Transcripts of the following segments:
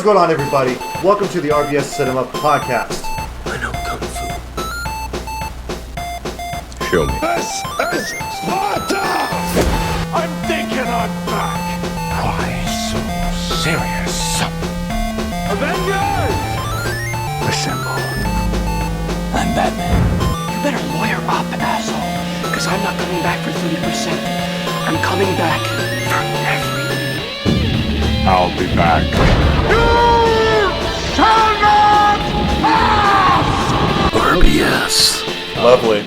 going on, everybody? Welcome to the RBS Cinema Podcast. I know Kung Fu. Show me. This is Sparta! I'm thinking I'm back. Why so serious? Avengers! Assemble. I'm Batman. You better lawyer up, asshole. Because I'm not coming back for 30%. I'm coming back for everything. I'll be back. You shall not pass! RBS. Lovely.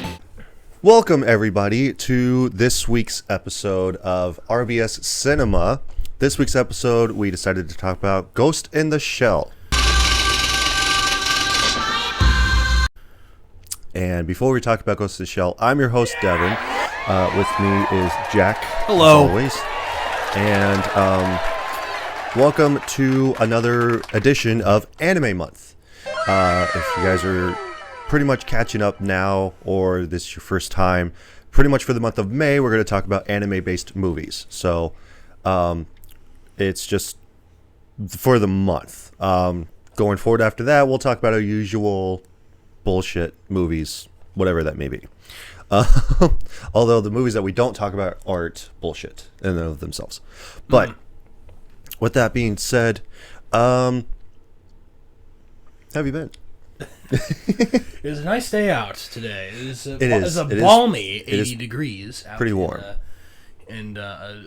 Welcome, everybody, to this week's episode of RBS Cinema. This week's episode, we decided to talk about Ghost in the Shell. And before we talk about Ghost in the Shell, I'm your host, Devin. With me is Jack. Hello. As always. And welcome to another edition of Anime Month. If you guys are pretty much catching up now, or this is your first time, pretty much for the month of May, we're going to talk about anime-based movies. So, it's just for the month. Going forward after that, we'll talk about our usual bullshit movies, whatever that may be. Although the movies that we don't talk about aren't bullshit in and of themselves. But with that being said, how have you been? It was a nice day out today. It's a It balmy is 80 degrees. Out pretty warm. In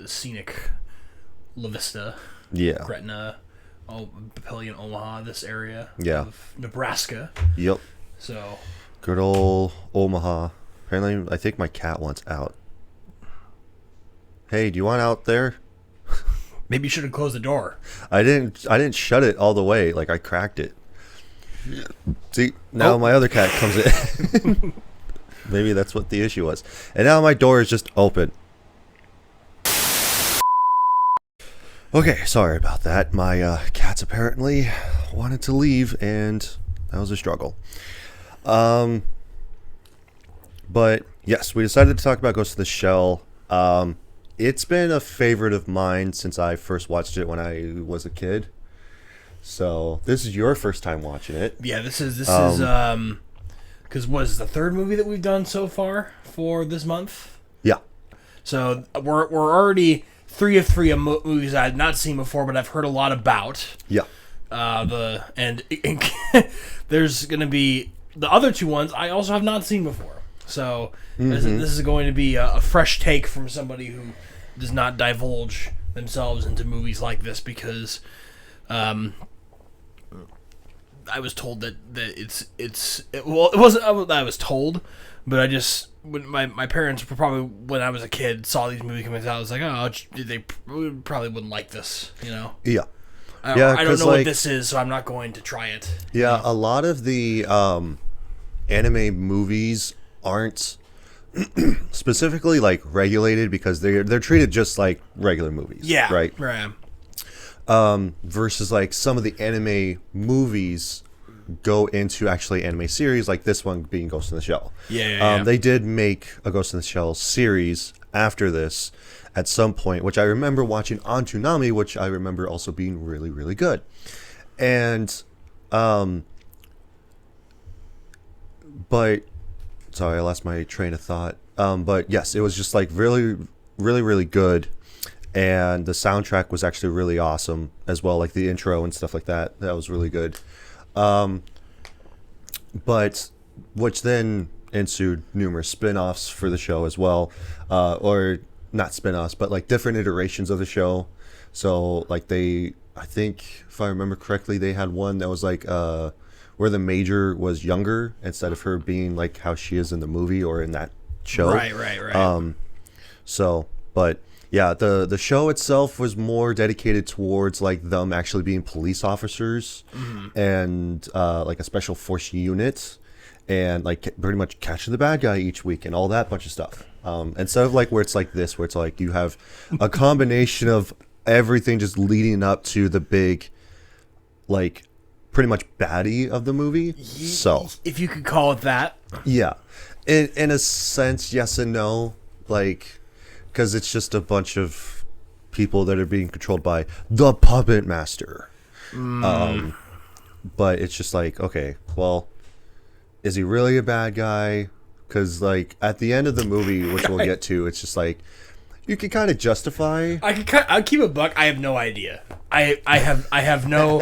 scenic La Vista, Yeah. Gretna, Papillion, Omaha, this area Yeah. of Nebraska. Yep. So, Good old Omaha. Apparently, I think my cat wants out. Hey, do you want out there? maybe you should have closed the door. I didn't shut it all the way. Like, I cracked it. See, now my other cat comes in. Maybe that's what the issue was. And now my door is just open. Okay, sorry about that. My cats apparently wanted to leave, and that was a struggle. But yes, we decided to talk about Ghost in the Shell. It's been a favorite of mine since I first watched it when I was a kid. So this is your first time watching it. Yeah, this is because was the third movie that we've done so far for this month. Yeah. So we're already 3 of 3 movies I had not seen before, but I've heard a lot about. Yeah. There's gonna be the other 2 ones I also have not seen before. So this is going to be a fresh take from somebody who does not divulge themselves into movies like this, because I was told that it wasn't I was told, but I just, when my parents were probably, when I was a kid, saw these movies coming out, I was like, oh, they probably wouldn't like this, you know? Yeah. I don't know what this is, so I'm not going to try it. Yeah, a lot of the anime movies aren't specifically like regulated because they're treated just like regular movies. Yeah. Right. Right. Versus like some of the anime movies go into actually anime series, like this one being Ghost in the Shell. Yeah. They did make a Ghost in the Shell series after this at some point, which I remember watching on Toonami, which I remember also being really, really good. And but sorry, I lost my train of thought. But yes, it was just like really, really, really good. And the soundtrack was actually really awesome as well, like the intro and stuff like that. That was really good. But which then ensued numerous spin-offs for the show as well. Or not spin-offs, but like different iterations of the show. So like I think if I remember correctly, they had one that was like where the Major was younger instead of her being like how she is in the movie or in that show. Right. So, but yeah, the show itself was more dedicated towards like them actually being police officers and like a special force unit and like pretty much catching the bad guy each week and all that bunch of stuff. Instead of like where it's like this, where it's like you have a combination of everything just leading up to the big, like, pretty much baddie of the movie. So if you could call it that. Yeah. In a sense, yes and no. Like, because it's just a bunch of people that are being controlled by the puppet master. But it's just like, okay, well, is he really a bad guy? Because like at the end of the movie, which we'll get to, it's just like you can kind of justify. I'll keep a buck. I have no idea. I have no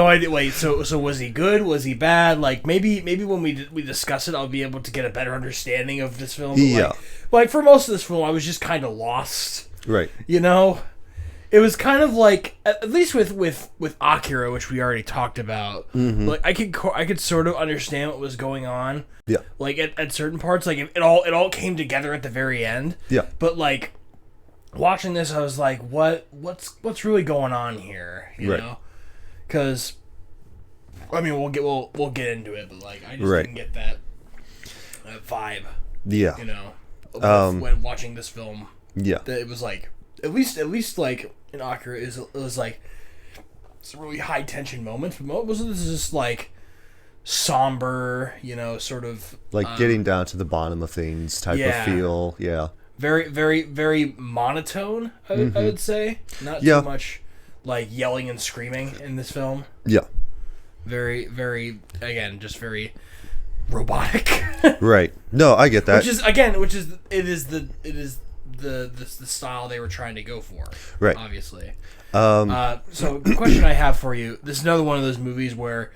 idea. Wait, so was he good? Was he bad? Like maybe when we discuss it, I'll be able to get a better understanding of this film. But Yeah. Like for most of this film, I was just kind of lost. Right. You know, it was kind of like, at least with Akira, which we already talked about. Like I could sort of understand what was going on. Yeah. Like at certain parts, like it all came together at the very end. Yeah. But like watching this, I was like, what's really going on here? You Right. know, because I mean we'll get into it, but like I just Right. didn't get that vibe. Yeah. You know, when watching this film. Yeah. That it was like at least like in Akira it was like it's a really high tension moment, but most of this is just like somber, you know, sort of Like getting down to the bottom of things type yeah. of feel. Yeah. very very very monotone. I would say not Yeah. too much like yelling and screaming in this film. Yeah. Very very again just very robotic. Right. No, I get that. Which is the style they were trying to go for, Right. obviously. So the question I have for you, this is another one of those movies where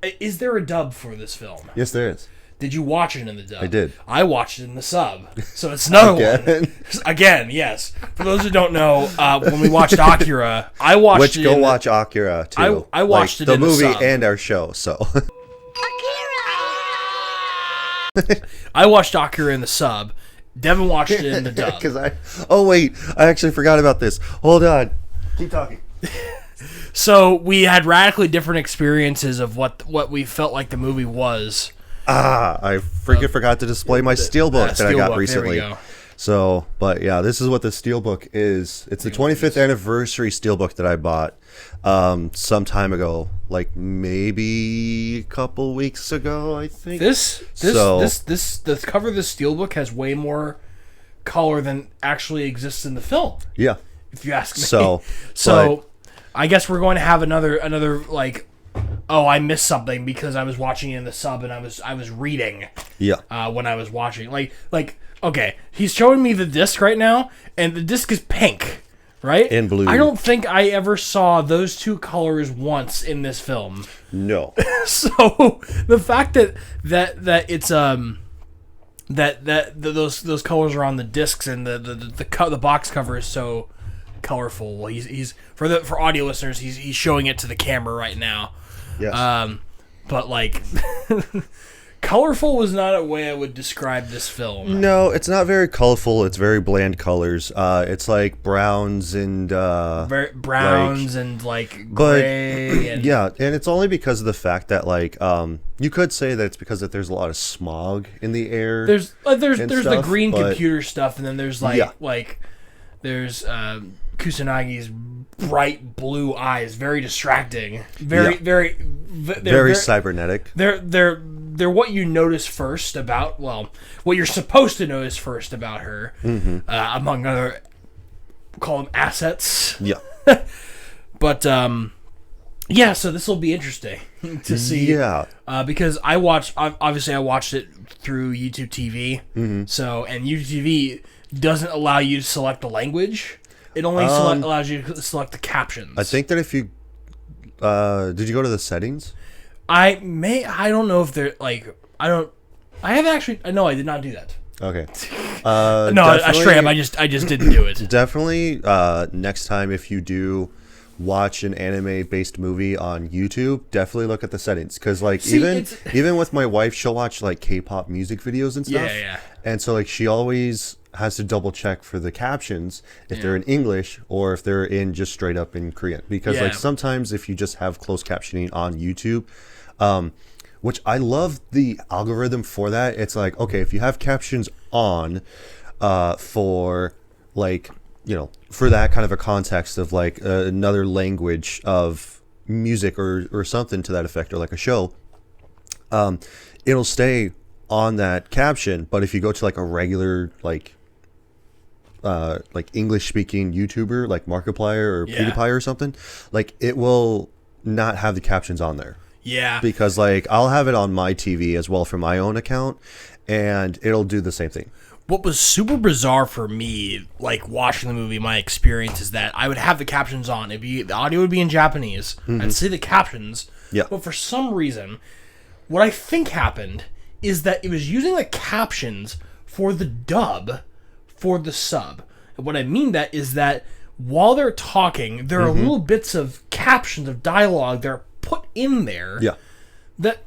is there a dub for this film? Yes, there is. Did you watch it in the dub? I did. I watched it in the sub. So it's another Again? one. Again, yes. For those who don't know, when we watched Akira, I watched Which it go in watch Akira too. I watched like, it the in the movie sub. and our show. So I watched Akira in the sub. Devin watched it in the dub. because oh wait, I actually forgot about this. Hold on. Keep talking. So we had radically different experiences of what we felt like the movie was. I forgot to display my steelbook that I got Steelbook, recently. there we go. So, but yeah, this is what the steelbook is. It's the 25th anniversary steelbook that I bought some time ago, like maybe a couple weeks ago, I think. The cover of the steelbook has way more color than actually exists in the film, Yeah. if you ask me. So, I guess we're going to have another like, oh, I missed something because I was watching it in the sub and I was reading yeah. when I was watching. Like okay, he's showing me the disc right now, and the disc is pink, right? And blue. I don't think I ever saw those two colors once in this film. No. So the fact that it's those colors are on the discs and the box cover is so colorful. Well, he's for audio listeners, he's showing it to the camera right now. Yes. But like colorful was not a way I would describe this film. No, it's not very colorful. It's very bland colors. It's like browns and Browns and like but gray and yeah, and it's only because of the fact that like you could say that it's because that there's a lot of smog in the air. there's and the stuff, green but- computer stuff, and then there's Yeah. there's Kusanagi's bright blue eyes, very distracting, very cybernetic. They're what you notice first about, what you're supposed to notice first about her, among other, call them assets. Yeah. But yeah, so this will be interesting to see. Yeah. Because I watched it through YouTube TV. So, and YouTube TV doesn't allow you to select the language. It only allows you to select the captions. I think that if you did you go to the settings? I don't know if they're like, I did not do that. Okay. No, straight up, I just didn't do it. Definitely next time if you do watch an anime based movie on YouTube, definitely look at the settings, because like even with my wife, she'll watch like K-pop music videos and stuff. Yeah. And so like she always has to double check for the captions if they're in English or if they're in just straight up in Korean, because like sometimes if you just have closed captioning on YouTube, which I love the algorithm for that. It's like, okay, if you have captions on for like, you know, for that kind of a context of like another language of music or something to that effect, or like a show, it'll stay on that caption. But if you go to like a regular like like English speaking YouTuber like Markiplier or Yeah. PewDiePie or something, like it will not have the captions on there. Yeah. Because like I'll have it on my TV as well from my own account, and it'll do the same thing. What was super bizarre for me, like watching the movie, my experience is that I would have the captions on. The audio would be in Japanese. I'd see the captions. Yeah. But for some reason, what I think happened is that it was using the captions for the dub for the sub. And what I mean that is that while they're talking, there are little bits of captions of dialogue that are put in there. Yeah.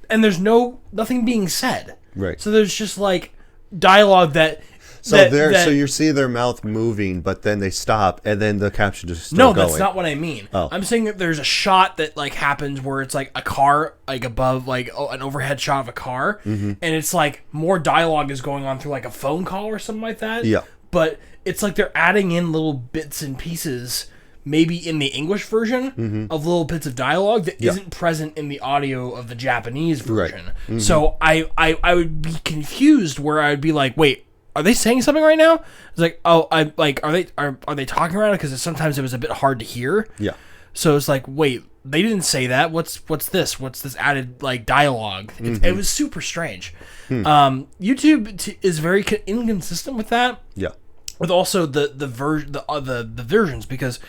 And there's nothing being said. Right. So there's just like dialogue that. So that you see their mouth moving, but then they stop, and then the caption just still No, going. that's not what I mean. Oh. I'm saying that there's a shot that like happens where it's like a car like above like an overhead shot of a car, and it's like more dialogue is going on through like a phone call or something like that. Yeah. But it's like they're adding in little bits and pieces, maybe in the English version of little bits of dialogue that isn't present in the audio of the Japanese version. Right. So I would be confused where I would be like, wait, are they saying something right now? It's like, oh, I like, are they talking right now? Because sometimes it was a bit hard to hear. Yeah. So it's like, wait, they didn't say that. What's this? What's this added like dialogue? It was super strange. YouTube is very inconsistent with that. Yeah. With also the versions, because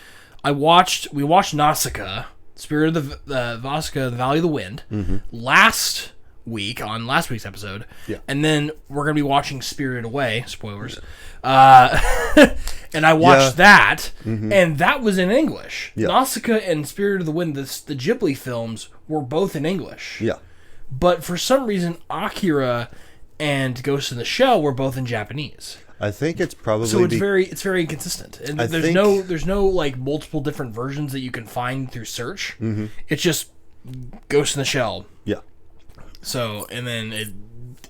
we watched Nausicaa, Spirit of the Nausicaa, the Valley of the Wind, last week on last week's episode, and then we're gonna be watching Spirited Away. Spoilers. And I watched that, and that was in English. Yeah. Nausicaa and Spirit of the Wind, the Ghibli films, were both in English. Yeah. But for some reason, Akira and Ghost in the Shell were both in Japanese. I think it's probably So it's very inconsistent, and there's no like multiple different versions that you can find through search. It's just Ghost in the Shell. Yeah. So and then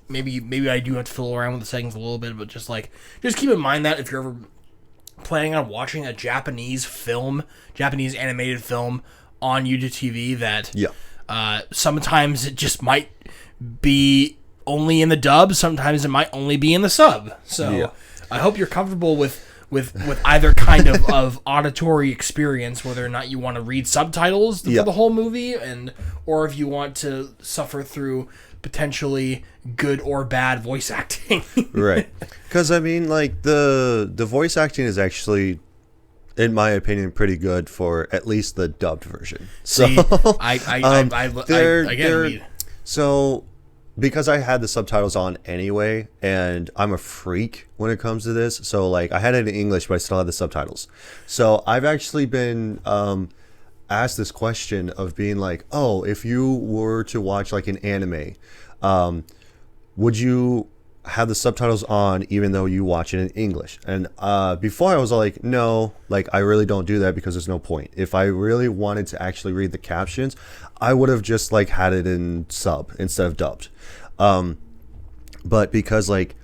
maybe I do have to fiddle around with the settings a little bit, but just keep in mind that if you're ever planning on watching a Japanese animated film on YouTube TV, that sometimes it just might be only in the dub, sometimes it might only be in the sub. So I hope you're comfortable with either kind of auditory experience, whether or not you want to read subtitles for the whole movie, or if you want to suffer through potentially good or bad voice acting. Right. Because I mean, like the voice acting is actually, in my opinion, pretty good for at least the dubbed version. So so because I had the subtitles on anyway, and I'm a freak when it comes to this, so like I had it in English, but I still had the subtitles. So I've actually been asked this question of being like, oh, if you were to watch like an anime, would you have the subtitles on even though you watch it in English? And before I was like, no, like I really don't do that because there's no point. If I really wanted to actually read the captions, I would have just like had it in sub instead of dubbed. But because like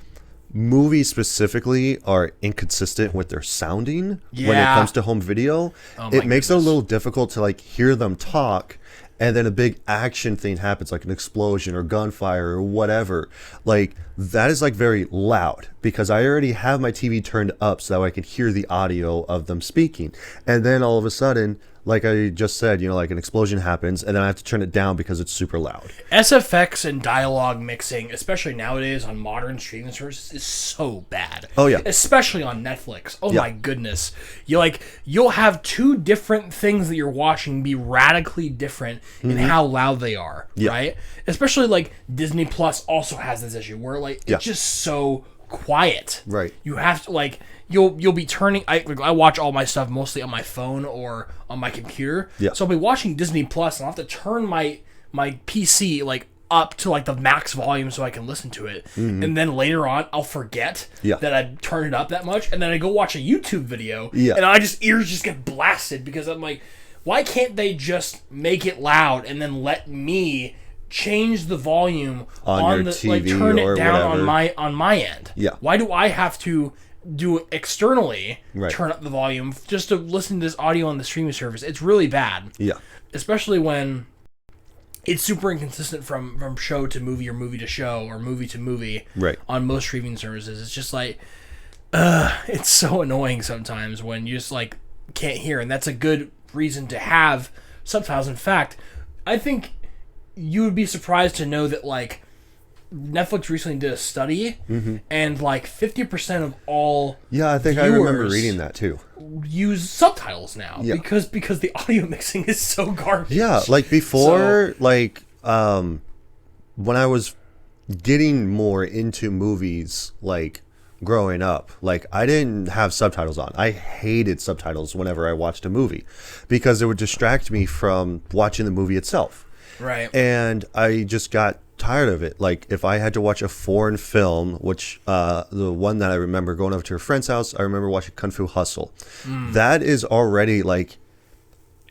movies specifically are inconsistent with their sounding when it comes to home video, it makes it a little difficult to like hear them talk, and then a big action thing happens, like an explosion or gunfire or whatever. Like that is like very loud because I already have my TV turned up so that I can hear the audio of them speaking. And then all of a sudden, like I just said, like an explosion happens and then I have to turn it down because it's super loud. SFX and dialogue mixing, especially nowadays on modern streaming services, is so bad. Oh yeah. Especially on Netflix. Oh my goodness. You'll have two different things that you're watching be radically different in how loud they are. Right? Especially like Disney Plus also has this issue where like it's just so quiet. Right. You have to like you'll be turning. I watch all my stuff mostly on my phone or on my computer. Yeah. So I'll be watching Disney Plus and I'll have to turn my PC like up to like the max volume so I can listen to it. And then later on I'll forget that I turned it up that much, and then I go watch a YouTube video and ears just get blasted because I'm like, why can't they just make it loud and then let me change the volume on the TV, like turn it down whatever. on my end? Yeah. Why do I have to do it externally, turn up the volume just to listen to this audio on the streaming service? It's really bad. Yeah. Especially when it's super inconsistent from show to movie or movie to show or movie to movie right. on most streaming services. It's just like It's so annoying sometimes when you just like can't hear, and that's a good reason to have subtitles. In fact, I think you would be surprised to know that like Netflix recently did a study, and like 50% of all Yeah, I think I remember reading that too. use subtitles now because the audio mixing is so garbage. Yeah, like before, like when I was getting more into movies, like growing up, like I didn't have subtitles on. I hated subtitles whenever I watched a movie because it would distract me from watching the movie itself. Right. And I just got tired of it. Like if I had to watch a foreign film, which the one that I remember going over to a friend's house, I remember watching Kung Fu Hustle. That is already like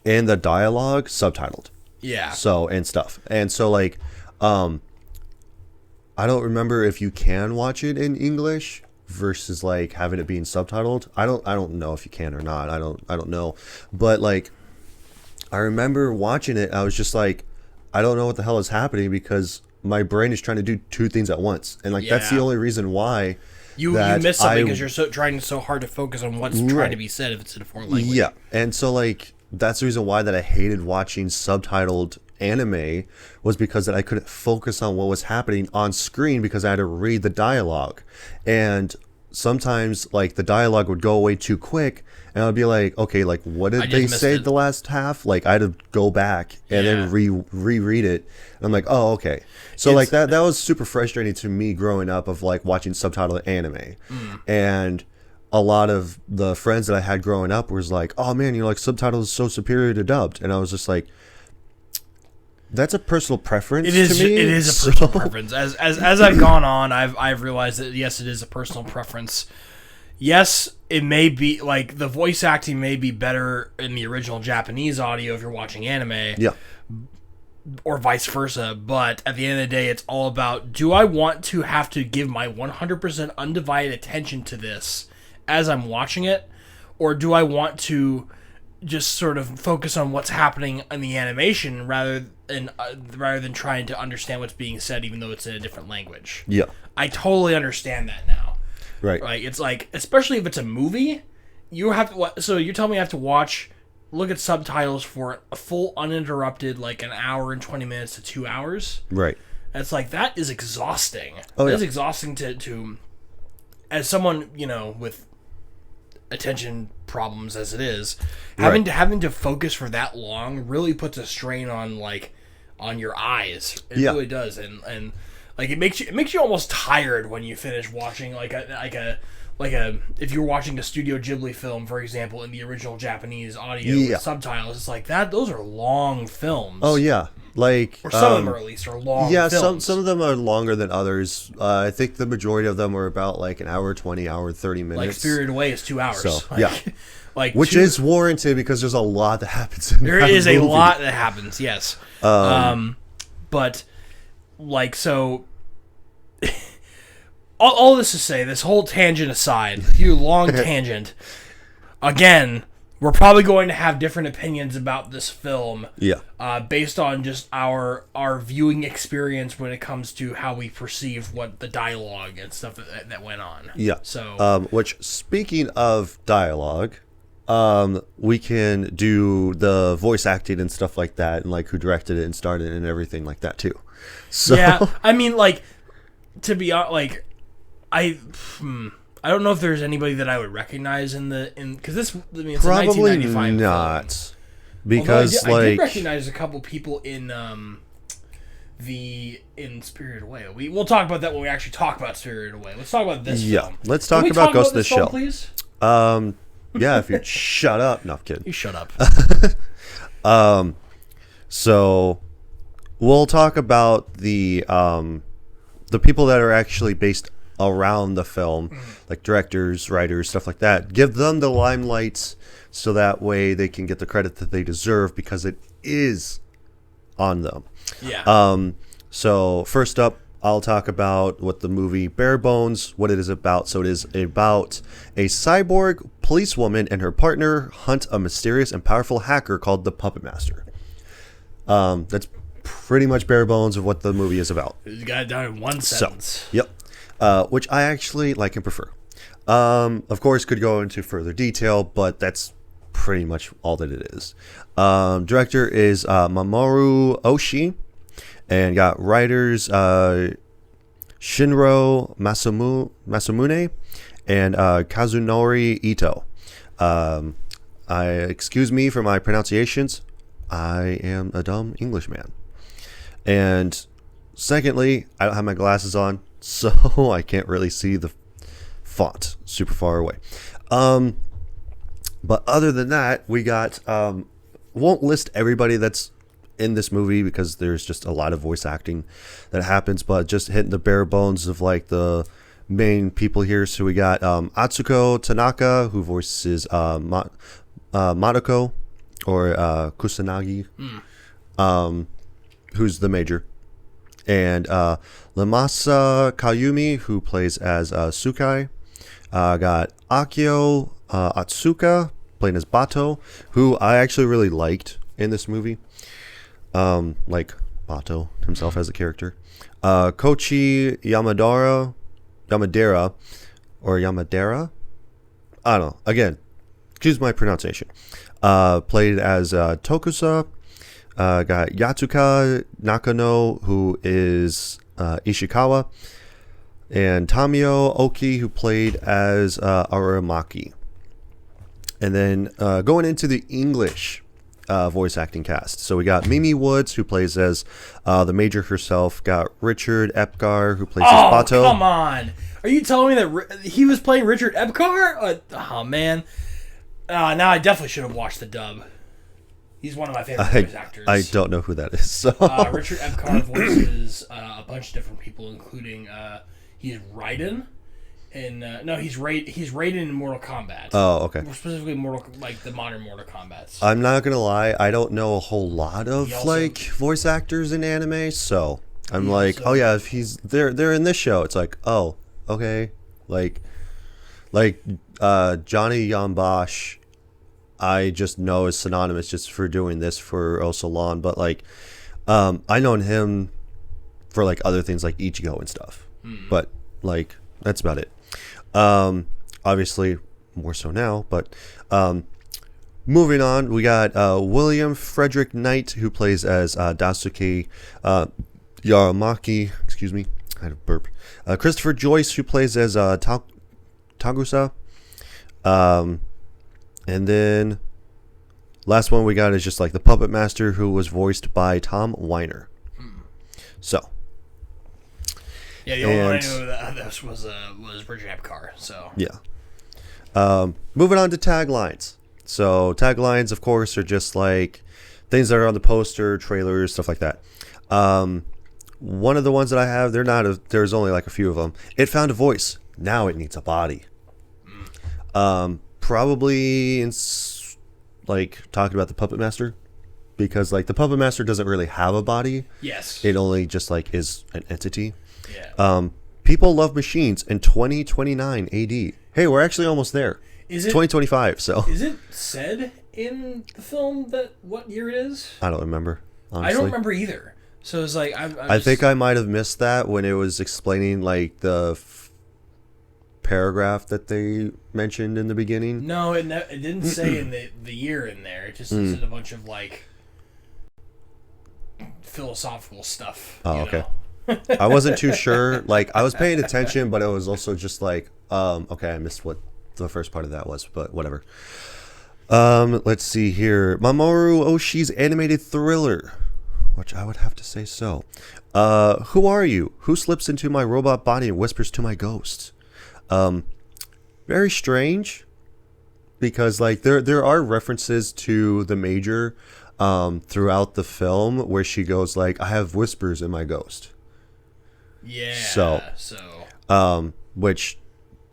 in the dialogue subtitled. Yeah. So and stuff. And so like I don't remember if you can watch it in English versus like having it being subtitled. I don't know if you can or not. I don't know. But like I remember watching it, I was just like, I don't know what the hell is happening because my brain is trying to do two things at once. And like that's the only reason why you miss something because you're trying so hard to focus on what's trying to be said if it's in a foreign language. Yeah. And so like that's the reason why that I hated watching subtitled anime was because that I couldn't focus on what was happening on screen because I had to read the dialogue. And sometimes like the dialogue would go away too quick and I'd be like, okay, like what did they say the last half? Like I had to go back and then reread it. And I'm like, oh, okay. So like that was super frustrating to me growing up of like watching subtitled anime. And a lot of the friends that I had growing up was like, oh man, you know, like subtitles is so superior to dubbed. And I was just like, that's a personal preference. It is. To me. It is a personal preference. As I've gone on, I've realized that yes, it is a personal preference. Yes, it may be like the voice acting may be better in the original Japanese audio if you're watching anime. Yeah. Or vice versa. But at the end of the day, it's all about: do I want to have to give my 100% undivided attention to this as I'm watching it, or do I want to just sort of focus on what's happening in the animation rather than trying to understand what's being said, even though it's in a different language. Yeah, I totally understand that now. Right. Like it's like, especially if it's a movie, you have to. So you're telling me I have to look at subtitles for a full uninterrupted, like an hour and 20 minutes to 2 hours. Right. It's like that is exhausting. Oh, It is exhausting to as someone, you know, with attention problems as it is, having to focus for that long really puts a strain on your eyes. It really does, and like it makes you almost tired when you finish watching like a if you're watching a Studio Ghibli film, for example, in the original Japanese audio with subtitles. It's like that; those are long films. Oh yeah, like or some of them are at least are long. Yeah, films. some of them are longer than others. I think the majority of them are about like an hour 20, hour 30 minutes. Like Spirited Away is 2 hours. So like which is warranted because there's a lot that happens in there that is movie. a lot that happens. Yes, but like so. All this to say, this whole tangent aside, you long tangent. Again, we're probably going to have different opinions about this film. Yeah. Based on just our viewing experience when it comes to how we perceive what the dialogue and stuff that went on. Yeah. So, which speaking of dialogue, we can do the voice acting and stuff like that, and like who directed it and starred it and everything like that too. So yeah, I mean, like to be honest, like. I don't know if there's anybody that I would recognize because it's probably a 1995 not film. because I did like recognize a couple people in Spirited Away. We'll talk about that when we actually talk about Spirited Away. Let's talk about this film. Let's talk about Ghost in the Shell, please. Yeah, if you shut up. No, I'm kidding. You shut up. So we'll talk about the people that are actually based around the film, like directors, writers, stuff like that. Give them the limelight so that way they can get the credit that they deserve because it is on them. Yeah. So first up, I'll talk about what the movie Bare Bones, what it is about. So it is about a cyborg policewoman and her partner hunt a mysterious and powerful hacker called the Puppet Master. That's pretty much bare bones of what the movie is about. You got it down in one sentence. Yep. Which I actually like and prefer. Of course, could go into further detail, but that's pretty much all that it is. Director is Mamoru Oshii, and got writers Shinro Masamune and Kazunori Ito. Excuse me for my pronunciations. I am a dumb Englishman. And secondly, I don't have my glasses on, so I can't really see the font super far away. But other than that, we got won't list everybody that's in this movie because there's just a lot of voice acting that happens, but just hitting the bare bones of like the main people here. So we got Atsuko Tanaka, who voices Madoka or Kusanagi, who's the major, and Lamasa Kayumi, who plays as Sukai. Got Akio Atsuka playing as Bato, who I actually really liked in this movie, like Bato himself as a character. Kochi Yamadera, I don't know. Again, excuse my pronunciation. Played as Tokusa. Got Yatsuka Nakano, who is Ishikawa, and Tamio Oki, who played as Aramaki. And then going into the English voice acting cast. So we got Mimi Woods, who plays as the Major herself. Got Richard Epcar, who plays as Bato. Come on. Are you telling me that he was playing Richard Epcar? Oh, man. Now I definitely should have watched the dub. He's one of my favorite voice actors. I don't know who that is. So. Richard Epcar voices a bunch of different people, including he's Raiden. And he's Raiden in Mortal Kombat. Oh, okay. More specifically, the modern Mortal Kombat. I'm not gonna lie, I don't know a whole lot of voice actors in anime, so I'm oh yeah, if they're in this show, it's like, oh, okay, like Johnny Yambosh, I just know is synonymous just for doing this for Oh Salon, but I known him for other things like Ichigo and stuff, but that's about it. Obviously more so now, but moving on, we got William Frederick Knight, who plays as Daisuke Yaramaki. Excuse me, I had a burp. Christopher Joyce, who plays as Tagusa. And then last one we got is just the Puppet Master, who was voiced by Tom Weiner. So yeah, the only one I knew that this was Richard Epcar. So yeah. Moving on to taglines. So taglines, of course, are just things that are on the poster, trailers, stuff like that. One of the ones that I have, there's only a few of them. It found a voice. Now it needs a body. Probably talking about the Puppet Master, because the Puppet Master doesn't really have a body. Yes. It only just is an entity. Yeah. People love machines in 2029 AD. Hey, we're actually almost there. Is it 2025? So is it said in the film what year it is? I don't remember. Honestly. I don't remember either. So it's I think I might have missed that when it was explaining the paragraph that they mentioned in the beginning. No, it didn't say in the year in there. It just said a bunch of philosophical stuff. Oh, okay. I wasn't too sure. I was paying attention, but it was also just okay, I missed what the first part of that was, but whatever. Let's see here. Mamoru Oshii's animated thriller, which I would have to say so. Who are you? Who slips into my robot body and whispers to my ghost? Very strange, because there are references to the Major throughout the film where she goes I have whispers in my ghost. Yeah. So which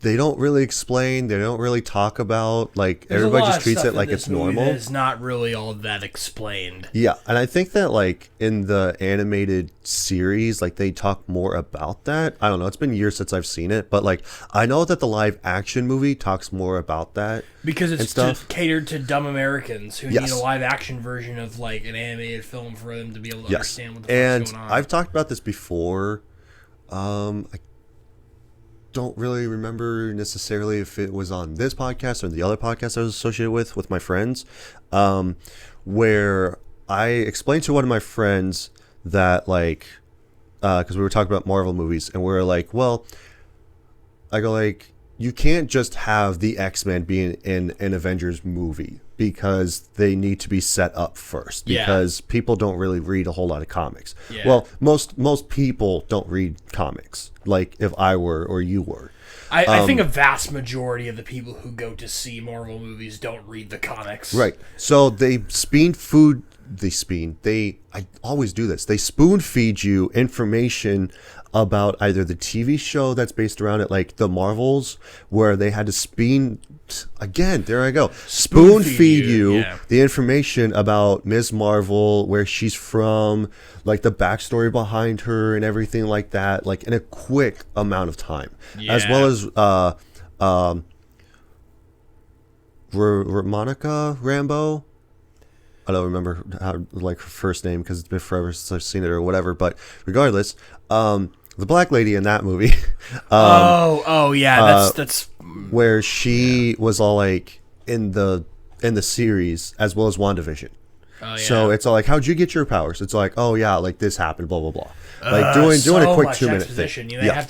they don't really explain. They don't really talk about. Everybody just treats it like it's normal. It's not really all that explained. Yeah, and I think that in the animated series, they talk more about that. I don't know. It's been years since I've seen it, but I know that the live action movie talks more about that because it's catered to dumb Americans who yes. need a live action version of an animated film for them to be able to understand what the fuck's going on. I've talked about this before. don't really remember necessarily if it was on this podcast or the other podcast I was associated with my friends, where I explained to one of my friends that, like, because we were talking about Marvel movies, and we were like, well, I go like, you can't just have the X-Men being in an Avengers movie because they need to be set up first, because people don't really read a whole lot of comics. Yeah. Well, most people don't read comics, like if I were or you were. I think a vast majority of the people who go to see Marvel movies don't read the comics. Right. So they I always do this. They spoon feed you information about either the TV show that's based around it, like the Marvels, where they had to spoon feed you the information about Ms. Marvel, where she's from, like the backstory behind her and everything like that, like in a quick amount of time, as well as Monica Rambeau. I don't remember how, like, her first name because it's been forever since I've seen it or whatever. But regardless, the black lady in that movie. That's where she was all like in the series as well as WandaVision. Oh, yeah. So it's all like, how'd you get your powers? It's like, oh yeah, like this happened, blah blah blah. Like doing a quick 2-minute thing. They have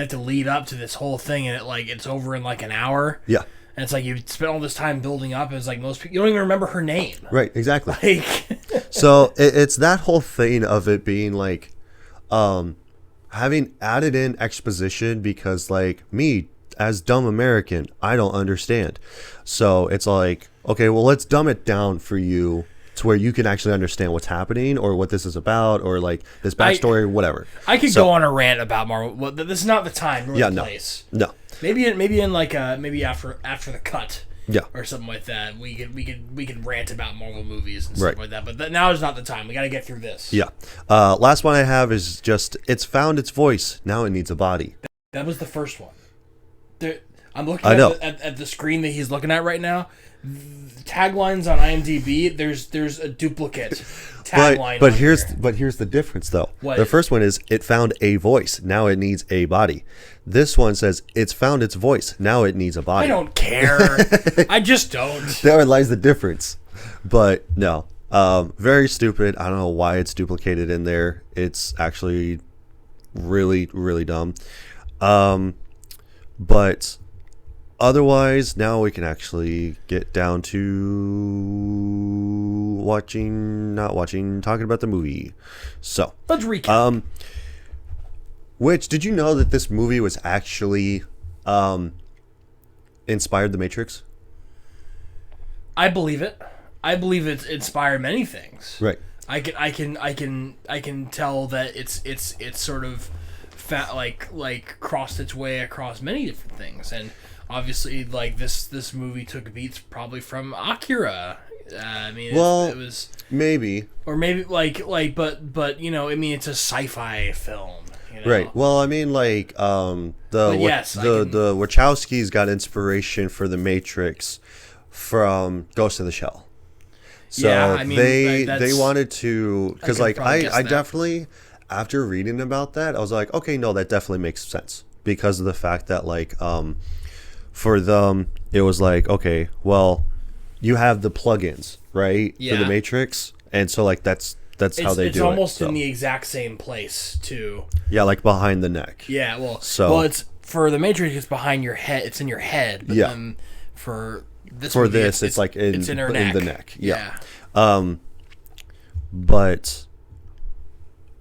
to lead up to this whole thing, and it's over in like an hour. Yeah. And it's like you spent all this time building up. It's like most people, you don't even remember her name. Right, exactly. Like, so it's that whole thing of it being like, having added in exposition, because like me as dumb American, I don't understand. So it's like, okay, well, let's dumb it down for you to where you can actually understand what's happening or what this is about, or like this backstory, whatever. I could go on a rant about Marvel. Well, this is not the time or the place. No. Maybe in like maybe after the cut, or something like that. We could rant about Marvel movies and stuff like that. But now is not the time. We got to get through this. Yeah. Last one I have is just, it's found its voice. Now it needs a body. That was the first one. I'm looking at the screen that he's looking at right now. Taglines on IMDb. There's a duplicate tagline. But here's the difference though. What? The first one is, it found a voice. Now it needs a body. This one says, it's found its voice. Now it needs a body. I don't care. I just don't. There lies the difference. But no, very stupid. I don't know why it's duplicated in there. It's actually really, really dumb. But otherwise, now we can actually get down to talking about the movie. So let's recap. Did you know that this movie was actually inspired The Matrix? I believe it. I believe it's inspired many things. Right. I can tell that it's sort of like crossed its way across many different things, and obviously like this movie took beats probably from Akira. I mean, it was maybe but you know, I mean, it's a sci-fi film. You know? Right. Well, I mean, like the Wachowskis got inspiration for The Matrix from Ghost in the Shell. So yeah, I mean, they wanted to, because like I definitely, after reading about that, I was like, okay, no, that definitely makes sense, because of the fact that like for them it was like, okay, well, you have the plugins, right, for The Matrix, and so like that's how they do it. It's almost in the exact same place too. Yeah, like behind the neck. Yeah, well, it's for The Matrix, it's behind your head. It's in your head. But then for this, it's like it's in the neck. Yeah. But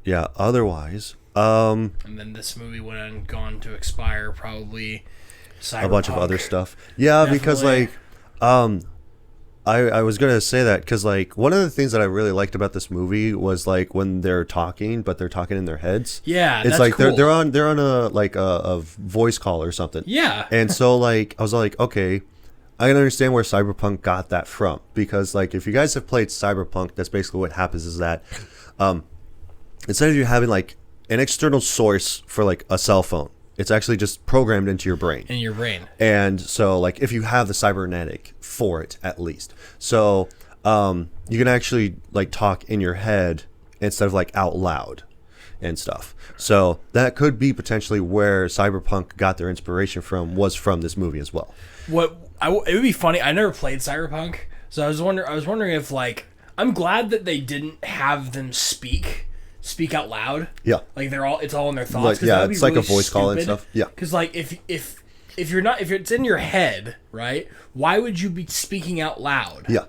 yeah, otherwise, and then this movie would have gone to expire probably Cyberpunk. A bunch of other stuff. Yeah, definitely. Because like, I was gonna say that because like one of the things that I really liked about this movie was like when they're talking, but they're talking in their heads. Yeah, it's that's like cool. they're on a like a voice call or something. Yeah, and so like I was like, okay, I can understand where Cyberpunk got that from, because like if you guys have played Cyberpunk, that's basically what happens is that instead of you having like an external source for like a cell phone, it's actually just programmed into your brain. And so like if you have the cybernetic for it, at least, so you can actually like talk in your head instead of like out loud. and stuff. So that could be potentially where Cyberpunk got their inspiration from, was from this movie as well. It would be funny. I never played Cyberpunk, so I was wondering if, like, I'm glad that they didn't have them speak out loud. Yeah, like it's all in their thoughts. Like, yeah, it's like really a voice call and stuff. Yeah, because like if it's in your head, right? Why would you be speaking out loud? Yeah.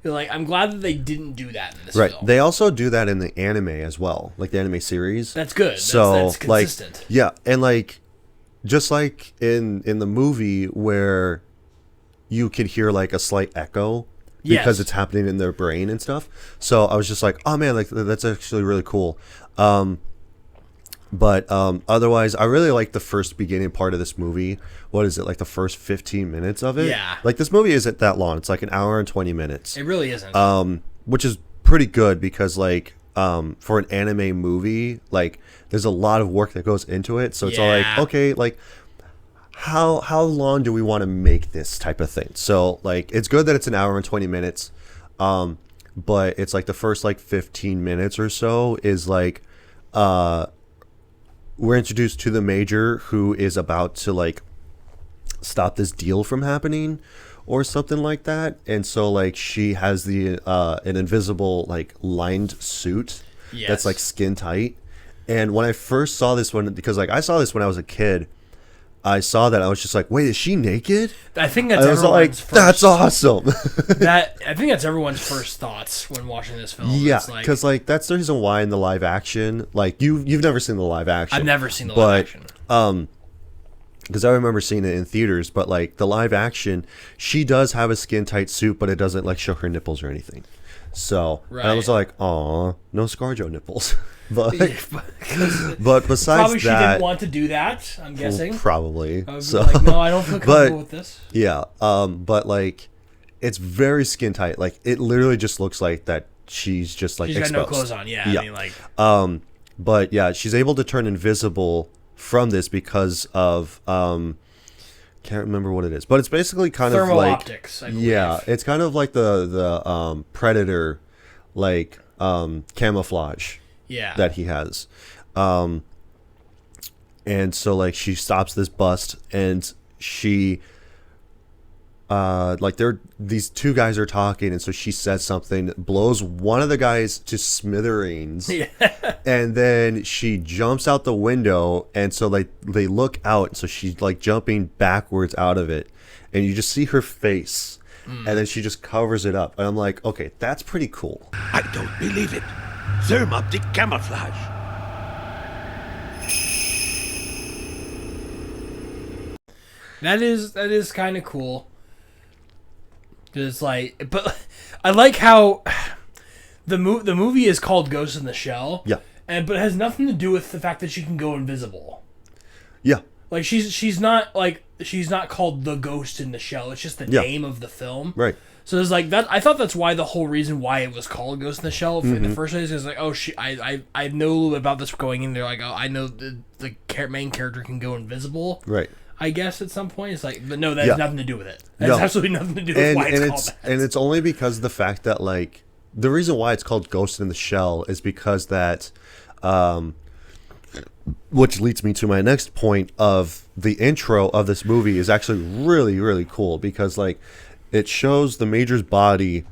You're like, I'm glad that they didn't do that in this right. film. They also do that in the anime as well, like the anime series. That's good. So that's consistent. like, yeah, and like, just like in the movie where you could hear like a slight echo because it's happening in their brain and stuff. So I was just like, oh man, like that's actually really cool. But otherwise, I really like the first beginning part of this movie. What is it, like the first 15 minutes of it? Yeah. Like this movie isn't that long. It's like an hour and 20 minutes. It really isn't. Which is pretty good because like for an anime movie, like there's a lot of work that goes into it. So it's all like, okay, like how long do we want to make this type of thing? So like it's good that it's an hour and 20 minutes. But it's like the first like 15 minutes or so is like we're introduced to the Major, who is about to like stop this deal from happening or something like that. And so like she has the an invisible like lined suit that's like skin tight. And when I first saw this one, because like I saw this when I was a kid, I saw that I was just like, wait, is she naked? I think that's everyone's like, first. That's awesome. I think that's everyone's first thoughts when watching this film. Yeah, because like that's the reason why in the live action, like you've never seen the live action. I've never seen the live action. Because I remember seeing it in theaters, but like the live action, she does have a skin tight suit, but it doesn't like show her nipples or anything. So I was like, aw, no ScarJo nipples. But besides probably she that, didn't want to do that. I'm guessing probably. I would So be like, no, I don't feel comfortable with this. Yeah, but like it's very skin tight. Like it literally just looks like that she's just like exposed. Got no clothes on. Yeah, I mean like. But yeah, she's able to turn invisible from this because of can't remember what it is, but it's basically kind thermal of like optics. I believe. Yeah, it's kind of like the Predator like camouflage. Yeah. That he has. And so like she stops this bust and she like these two guys are talking, and so she says something, blows one of the guys to smithereens. Yeah. And then she jumps out the window, and so like they look out, so she's like jumping backwards out of it, and you just see her face. And then she just covers it up. And I'm like, okay, that's pretty cool. I don't believe it. Thermoptic camouflage. That is kind of cool. Cause like, but I like how the movie is called Ghost in the Shell. Yeah. But it has nothing to do with the fact that she can go invisible. Yeah. Like she's not called the Ghost in the Shell. It's just the name of the film. Right. So it's like that. I thought that's why the whole reason why it was called Ghost in the Shell in the first place is like, oh, I know a little bit about this going in there. Like, oh, I know the main character can go invisible. Right. I guess at some point it's like, but no, that has nothing to do with it. That has No. absolutely nothing to do with why it's called that. And it's only because of the fact that like the reason why it's called Ghost in the Shell is because that, which leads me to my next point of the intro of this movie is actually really, really cool because like it shows the Major's body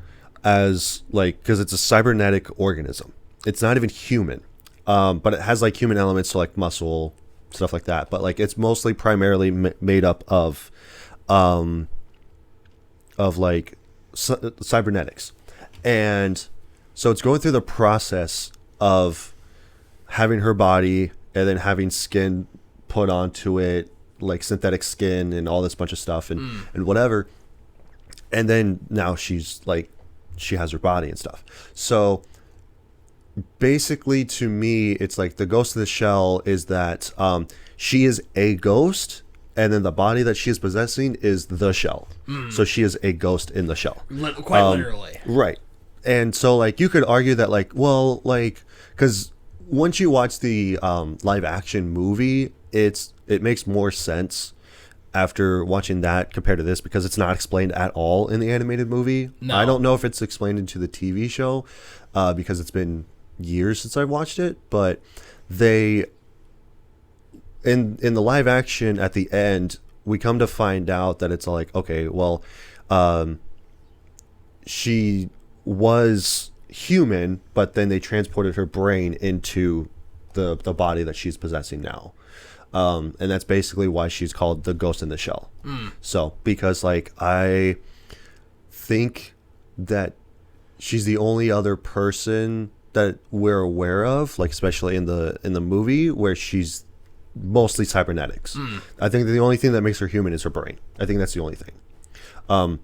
as like, because it's a cybernetic organism. It's not even human, but it has like human elements, so like muscle, stuff like that. But like it's mostly primarily made up of like cybernetics. And so it's going through the process of having her body and then having skin put onto it, like synthetic skin and all this bunch of stuff and whatever. And then now she's like, she has her body and stuff. So basically to me, it's like the Ghost of the Shell is that she is a ghost, and then the body that she is possessing is the shell. So she is a ghost in the shell. Quite literally. Right. And so like you could argue that like, well, like, because once you watch the live action movie, it makes more sense after watching that compared to this because it's not explained at all in the animated movie. No. I don't know if it's explained into the TV show because it's been years since I watched it, but they in the live action at the end, we come to find out that it's like, okay, well, she was human, but then they transported her brain into the body that she's possessing now. And that's basically why she's called the Ghost in the Shell. So, because like I think that she's the only other person that we're aware of, like especially in the movie, where she's mostly cybernetics. I think the only thing that makes her human is her brain. I think that's the only thing.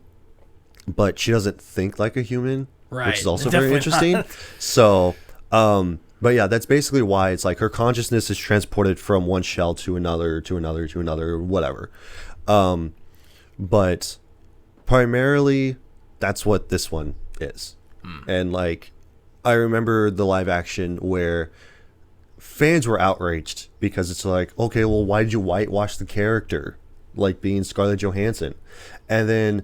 But she doesn't think like a human, Right. which is also Definitely very interesting. not. So, but yeah, that's basically why it's like her consciousness is transported from one shell to another, whatever. But primarily, that's what this one is. And like, I remember the live action where fans were outraged because it's like, okay, well, why did you whitewash the character, like being Scarlett Johansson? And then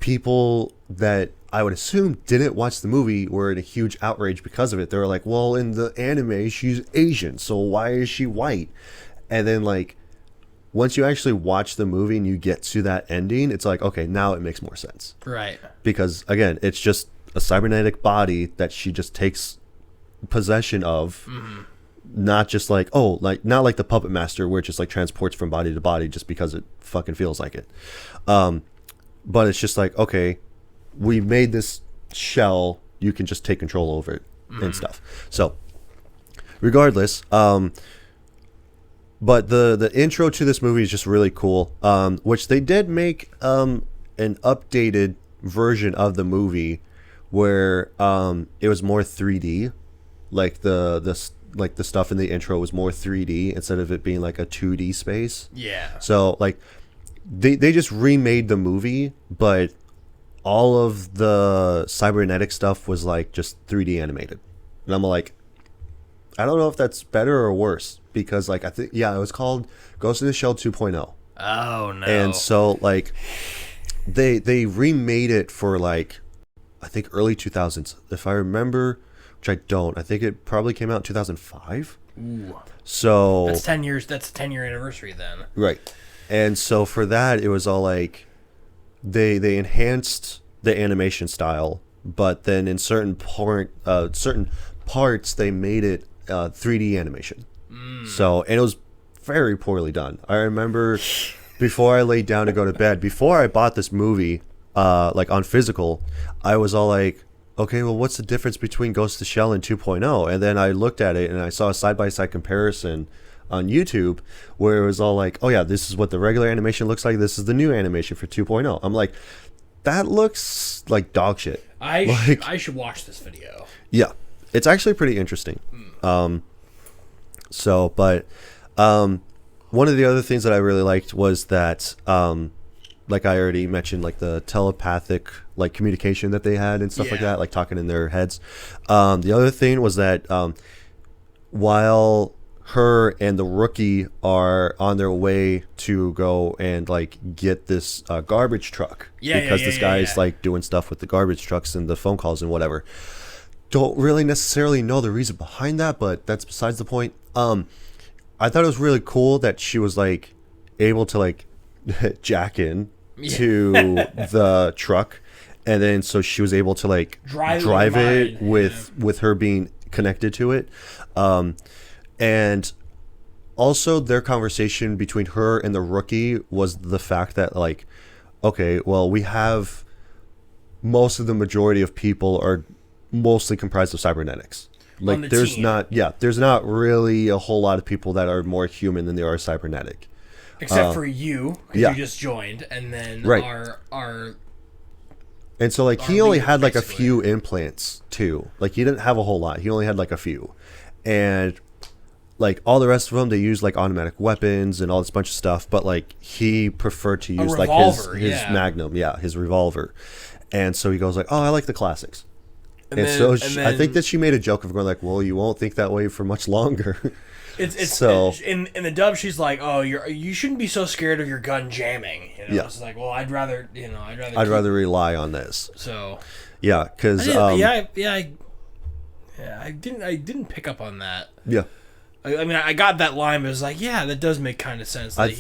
people that I would assume didn't watch the movie were in a huge outrage because of it. They were like, well, in the anime, she's Asian, so why is she white? And then like, once you actually watch the movie and you get to that ending, it's like, okay, now it makes more sense. Right. Because again, it's just a cybernetic body that she just takes possession of. Not just like, oh, like not like the Puppet Master where it just like transports from body to body just because it fucking feels like it. But it's just like, okay, we made this shell, you can just take control over it and stuff. So regardless, but the intro to this movie is just really cool, which they did make an updated version of the movie where it was more 3D, like the stuff in the intro was more 3D instead of it being like a 2D space. Yeah. So like they just remade the movie, but all of the cybernetic stuff was like just 3D animated. And I'm like, I don't know if that's better or worse, because like I think, yeah, it was called Ghost in the Shell 2.0. Oh no. And so like they remade it for like I think early 2000s, if I remember, which I don't. I think it probably came out in 2005. Ooh. So That's 10 years. That's a 10-year anniversary then. right. And so for that, it was all like they enhanced the animation style, but then in certain parts they made it 3D animation. So, and it was very poorly done. I remember before I laid down to go to bed, before I bought this movie, like on physical, I was all like, okay, well, what's the difference between Ghost in the Shell and 2.0? And then I looked at it and I saw a side-by-side comparison on YouTube where it was all like, oh yeah, this is what the regular animation looks like, this is the new animation for 2.0. I'm like, that looks like dog shit. I should watch this video. Yeah, it's actually pretty interesting. So, but one of the other things that I really liked was that, like I already mentioned, like the telepathic like communication that they had and stuff like that, like talking in their heads. The other thing was that while her and the rookie are on their way to go and like get this garbage truck, because this guy's like doing stuff with the garbage trucks and the phone calls and whatever. Don't really necessarily know the reason behind that, but that's besides the point. I thought it was really cool that she was like able to like jack in to the truck, and then so she was able to like drive it with her being connected to it. And also their conversation between her and the rookie was the fact that like, okay, well, we have most of the majority of people are mostly comprised of cybernetics. Like there's not really a whole lot of people that are more human than they are cybernetic. Except for you, because you just joined, and then our and so like he only had like a few implants too. Like he didn't have a whole lot. He only had like a few. And like all the rest of them, they use like automatic weapons and all this bunch of stuff, but like he preferred to use like his Magnum, his revolver. And so he goes like, "Oh, I like the classics." And so I think that she made a joke of going like, "Well, you won't think that way for much longer." It's so in the dub, she's like, "Oh, you shouldn't be so scared of your gun jamming." You know? It's like, well, I'd rather rather rely on this. So yeah, because Yeah, I didn't pick up on that. Yeah. I mean, I got that line, but it was like, yeah, that does make kind of sense. That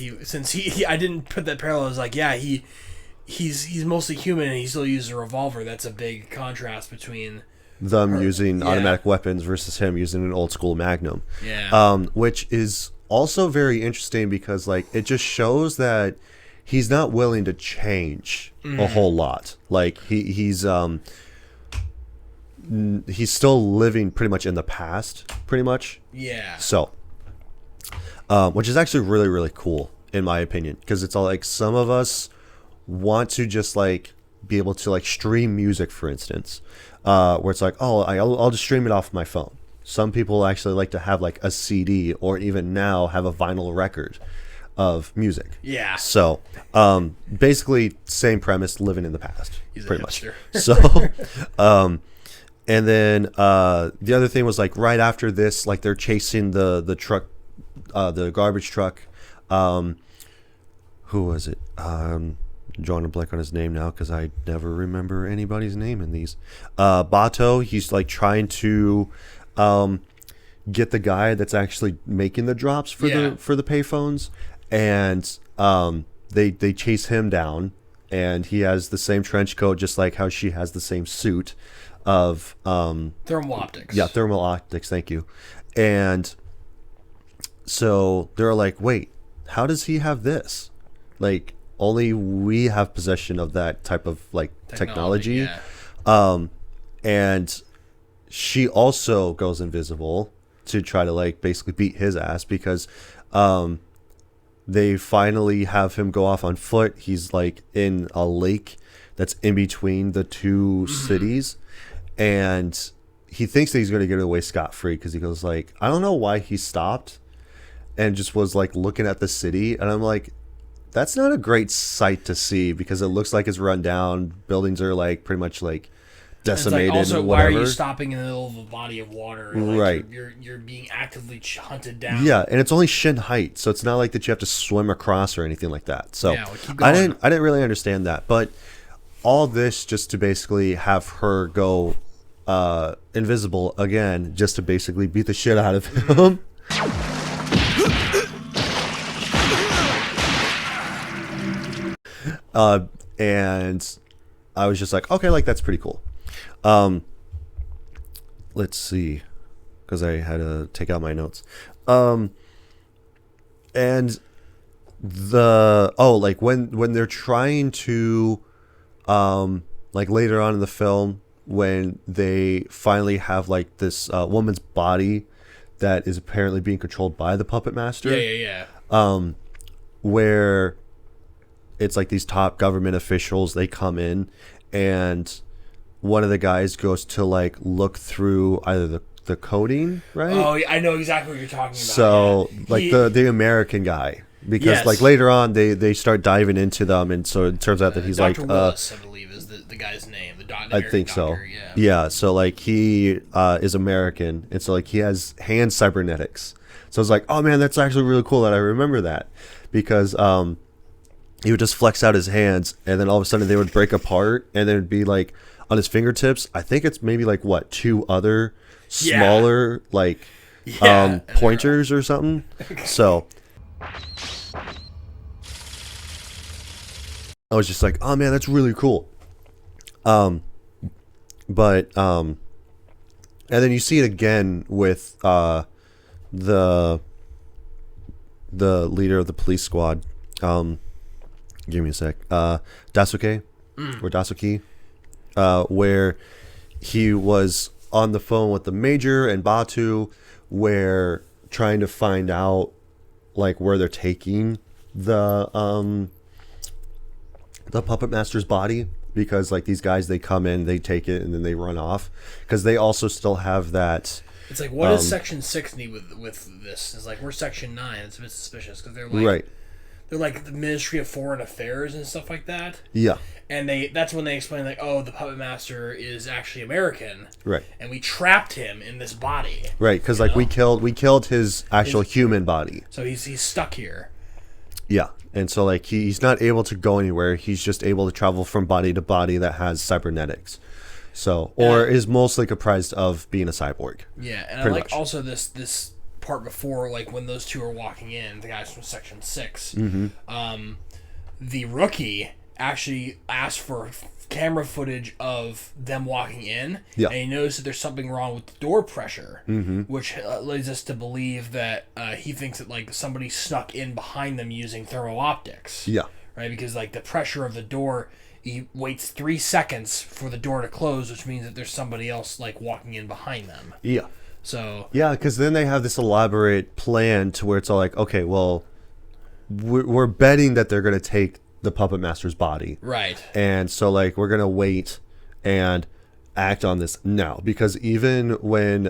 I didn't put that parallel. I was like, yeah, he's mostly human and he still uses a revolver. That's a big contrast between them using automatic weapons versus him using an old school Magnum. Yeah. Which is also very interesting because like it just shows that he's not willing to change a whole lot. Like he's still living pretty much in the past, pretty much. Yeah. So, which is actually really, really cool in my opinion, because it's all like some of us want to just like be able to like stream music, for instance, where it's like, oh, I'll just stream it off my phone. Some people actually like to have like a CD or even now have a vinyl record of music. Yeah. So, basically same premise, living in the past, He's pretty a much. hipster. So, and then the other thing was like right after this, like they're chasing the truck, the garbage truck. Who was it? Drawing a blank on his name now because I never remember anybody's name in these. Bato, he's like trying to get the guy that's actually making the drops for the payphones, and they chase him down, and he has the same trench coat, just like how she has the same suit of thermal optics. Yeah, thermal optics. Thank you. And so they're like, wait, how does he have this? Like, only we have possession of that type of like technology. Yeah. And she also goes invisible to try to like basically beat his ass because they finally have him go off on foot. He's like in a lake that's in between the two cities, and he thinks that he's going to get away scot-free because he goes like, I don't know why he stopped and just was like looking at the city, and I'm like, that's not a great sight to see because it looks like it's run down. Buildings are like pretty much like decimated. It's like, also, and whatever. why are you stopping in the middle of a body of water? Like, right. You're being actively hunted down. Yeah, and it's only shin height, so it's not like that you have to swim across or anything like that. So Yeah, well, keep going. I didn't really understand that, but all this just to basically have her go invisible again, just to basically beat the shit out of him. And I was just like, okay, like that's pretty cool. Let's see, because I had to take out my notes. And like when they're trying to, like later on in the film, when they finally have like this woman's body that is apparently being controlled by the puppet master. Yeah. Where it's like these top government officials, they come in, and one of the guys goes to like look through either the coding, right? Oh, yeah, I know exactly what you're talking about. So yeah. like the American guy, because Yes. like later on they start diving into them, and so it turns out that he's Dr. like Willis, I believe, is the guy's name. The I think doctor, so. Yeah. So like he is American, and so like he has hand cybernetics. So it's like, oh man, that's actually really cool that I remember that, because he would just flex out his hands, and then all of a sudden they would break apart, and then it'd be like on his fingertips. I think it's maybe like what, two other smaller like pointers or something. So I was just like, oh man, that's really cool. And then you see it again with the leader of the police squad. Give me a sec. Dasuke or Dasuki, where he was on the phone with the major and Batu, where trying to find out like where they're taking the puppet master's body, because like these guys, they come in, they take it, and then they run off, because they also still have that. It's like, what does Section 6 need with this? It's like, we're Section 9. It's a bit suspicious because they're like, right. They're like the Ministry of Foreign Affairs and stuff like that. Yeah. And that's when they explain like, oh, the puppet master is actually American. Right. And we trapped him in this body. Right, because like we killed his actual human body. So he's stuck here. Yeah, and so like he's not able to go anywhere. He's just able to travel from body to body that has cybernetics. So, or is mostly comprised of being a cyborg. Yeah, and I Pretty like much. also this part before, like when those two are walking in, the guys from Section 6. The rookie actually asked for camera footage of them walking in, Yeah. and he noticed that there's something wrong with the door pressure, which leads us to believe that he thinks that like somebody snuck in behind them using thermal optics. Yeah. Right, because like the pressure of the door, he waits 3 seconds for the door to close, which means that there's somebody else like walking in behind them. Yeah. So Yeah, because then they have this elaborate plan to where it's all like, okay, well, we're betting that they're going to take the Puppet Master's body. right. And so, like, we're going to wait and act on this now. Because even when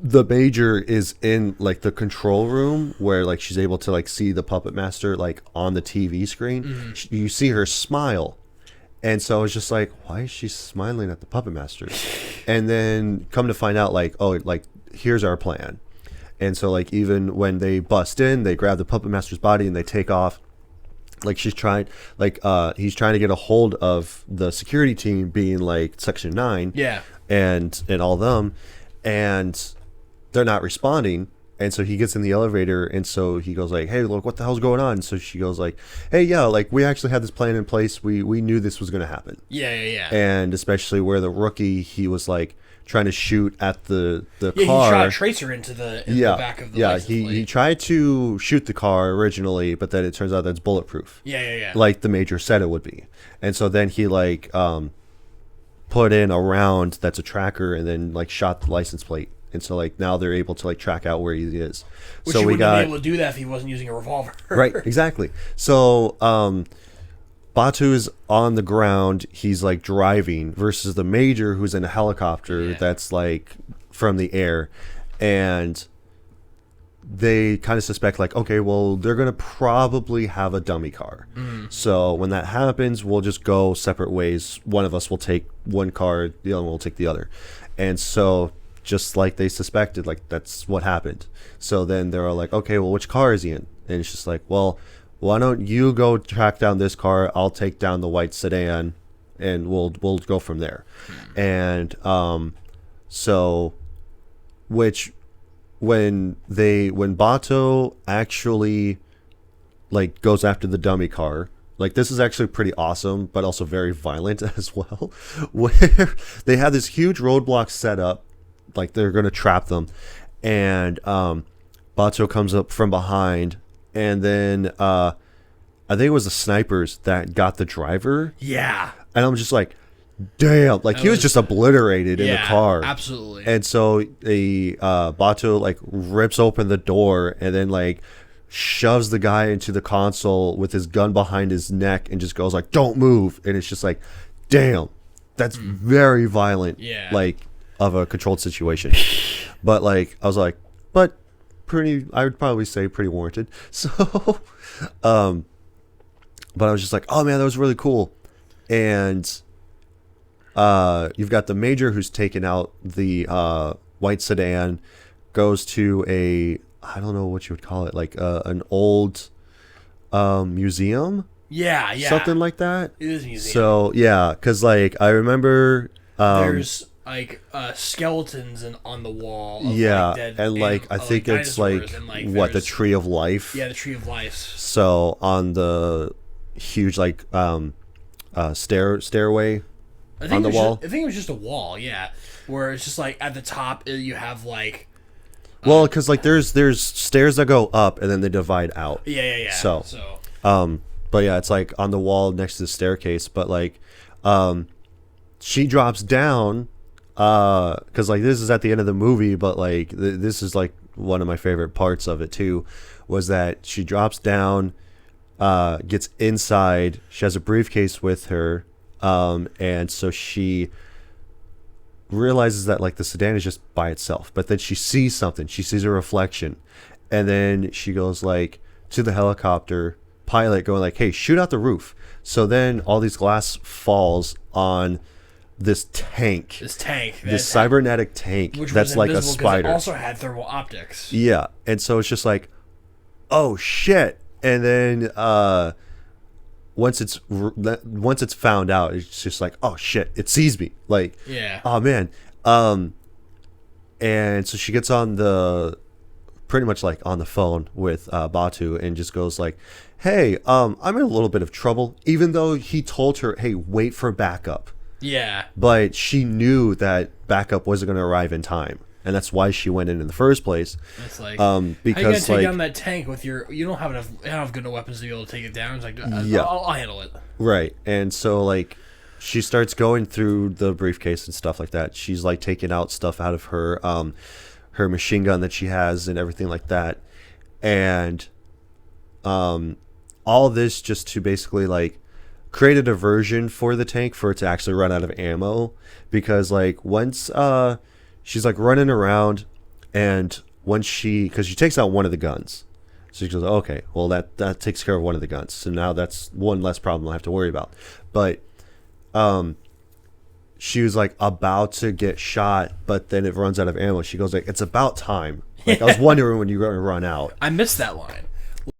the Major is in, like, the control room where, like, she's able to, like, see the Puppet Master, like, on the TV screen, you see her smile. And so it's just like, why is she smiling at the Puppet Master? And then come to find out, like, oh, like, here's our plan. And so, like, even when they bust in, they grab the Puppet Master's body and they take off. Like, she's trying, like, he's trying to get a hold of the security team being, like, Section 9. Yeah. And all them. And they're not responding. And so he gets in the elevator, and so he goes like, hey, look, what the hell's going on? And so she goes like, hey, yeah, like, we actually had this plan in place. We knew this was going to happen. Yeah. And especially where the rookie, he was like trying to shoot at the Yeah, car. he shot a tracer into the back of the license plate. He tried to shoot the car originally, but then it turns out that's bulletproof. Yeah. Like the Major said it would be. And so then he like put in a round that's a tracker and then like shot the license plate. And so like now they're able to like track out where he is. Which so he we wouldn't have got been able to do that if he wasn't using a revolver. right, exactly. So Batu is on the ground, he's like driving versus the Major who's in a helicopter that's like from the air. And they kind of suspect like, okay, well, they're going to probably have a dummy car. So when that happens, we'll just go separate ways. One of us will take one car, the other one will take the other. And so just like they suspected, like that's what happened. So then they're all like, okay, well, which car is he in? And it's just like, well, why don't you go track down this car? I'll take down the white sedan, and we'll go from there. And so, which when Bato actually like goes after the dummy car, like this is actually pretty awesome, but also very violent as well. Where they have this huge roadblock set up, like they're gonna trap them, and Bato comes up from behind. And then I think it was the snipers that got the driver. Yeah. And I'm just like, damn. Like, he was just obliterated in the car. Absolutely. And so the Bato, like, rips open the door and then, like, shoves the guy into the console with his gun behind his neck and just goes, like, don't move. And it's just like, damn. That's very violent. Yeah. Like, of a controlled situation. But, like, I was like, but pretty, I would probably say pretty warranted. So, but I was just like, oh man, that was really cool. And you've got the Major who's taken out the white sedan, goes to a, I don't know what you would call it, like an old museum. Yeah. Something like that. It is a museum. So yeah, because like I remember there's like skeletons on the wall. Of, like, dead and like I think it's like, and, what, the Tree of Life. Yeah, the Tree of Life. So on the huge like stairway on the wall. I think it was just a wall. Yeah, where it's just like at the top you have like. Well, because like there's stairs that go up and then they divide out. Yeah. So but yeah, it's like on the wall next to the staircase. But like she drops down. Because like this is at the end of the movie, but like this is like one of my favorite parts of it too, was that she drops down, gets inside, she has a briefcase with her, and so she realizes that like the sedan is just by itself, but then she sees something, she sees a reflection, and then she goes like to the helicopter pilot going like, hey, shoot out the roof. So then all these glass falls on this cybernetic tank which that's was like a invisible 'cause spider. It also had thermal optics. Yeah, and so it's just like, oh shit. And then once it's found out, it's just like, oh shit, it sees me. Like, Yeah. oh man. And so she gets on pretty much like on the phone with Batu and just goes like, hey, I'm in a little bit of trouble, even though he told her, hey, wait for backup. Yeah. But she knew that backup wasn't going to arrive in time. And that's why she went in the first place. It's like, because how you gonna take like, down that tank with you don't have enough good weapons to be able to take it down. It's like, Yeah. I'll handle it. right. And so like she starts going through the briefcase and stuff like that. She's like taking out stuff out of her her machine gun that she has and everything like that. And all this just to basically like create a diversion for the tank for it to actually run out of ammo, because like once she's like running around, and once because she takes out one of the guns, so she goes, okay, well that takes care of one of the guns, so now that's one less problem I have to worry about. But she was like about to get shot, but then it runs out of ammo. She goes like, it's about time. Like I was wondering when you're going to run out. I missed that line.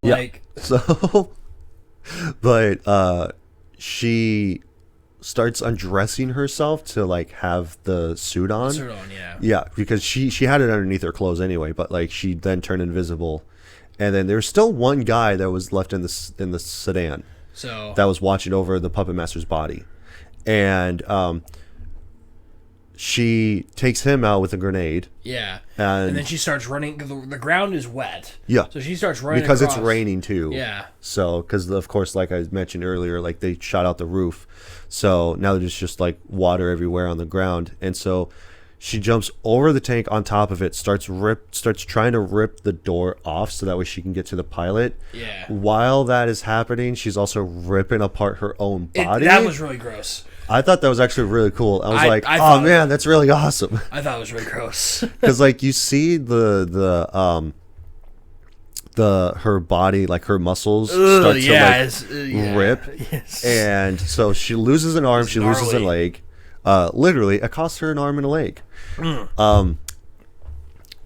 Like, yeah. So but she starts undressing herself to like have the suit on. Yeah, because she had it underneath her clothes anyway, but like she then turned invisible. And then there's still one guy that was left in the sedan, so that was watching over the puppet master's body. And she takes him out with a grenade. Yeah. And then she starts running. The ground is wet. Yeah. So she starts running because across. it's raining too. Yeah. So, because of course, like I mentioned earlier, like they shot out the roof. So now there's just like water everywhere on the ground. And so she jumps over the tank on top of it, starts trying to rip the door off so that way she can get to the pilot. Yeah. While that is happening, she's also ripping apart her own body. That was really gross. I thought that was actually really cool. I was like, I oh man, that's really awesome. I thought it was really gross. Because like you see her body, like her muscles start to rip. Yes. And so she loses an arm, she loses a leg. Literally, it costs her an arm and a leg.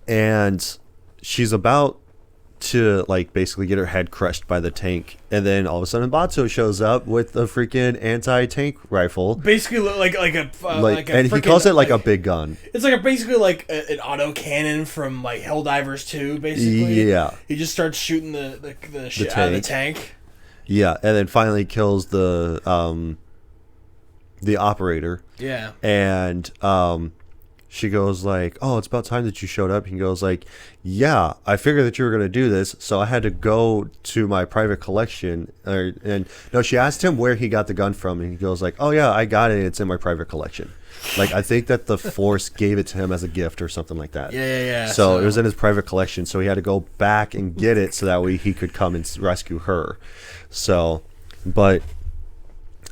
And she's about to like basically get her head crushed by the tank, and then all of a sudden Bato shows up with a freaking anti-tank rifle, basically like a and he calls it like a big gun. It's like basically like an auto cannon from like Helldivers 2, basically. Yeah, he just starts shooting the shit out of the tank. Yeah, and then finally kills the operator. Yeah. And she goes like, oh, it's about time that you showed up. He goes like, yeah, I figured that you were going to do this, so I had to go to my private collection. And no, she asked him where he got the gun from, and he goes like, oh yeah, I got it, it's in my private collection. Like I think that the Force gave it to him as a gift or something like that. Yeah. So it was in his private collection, so he had to go back and get it so that way he could come and rescue her. So, but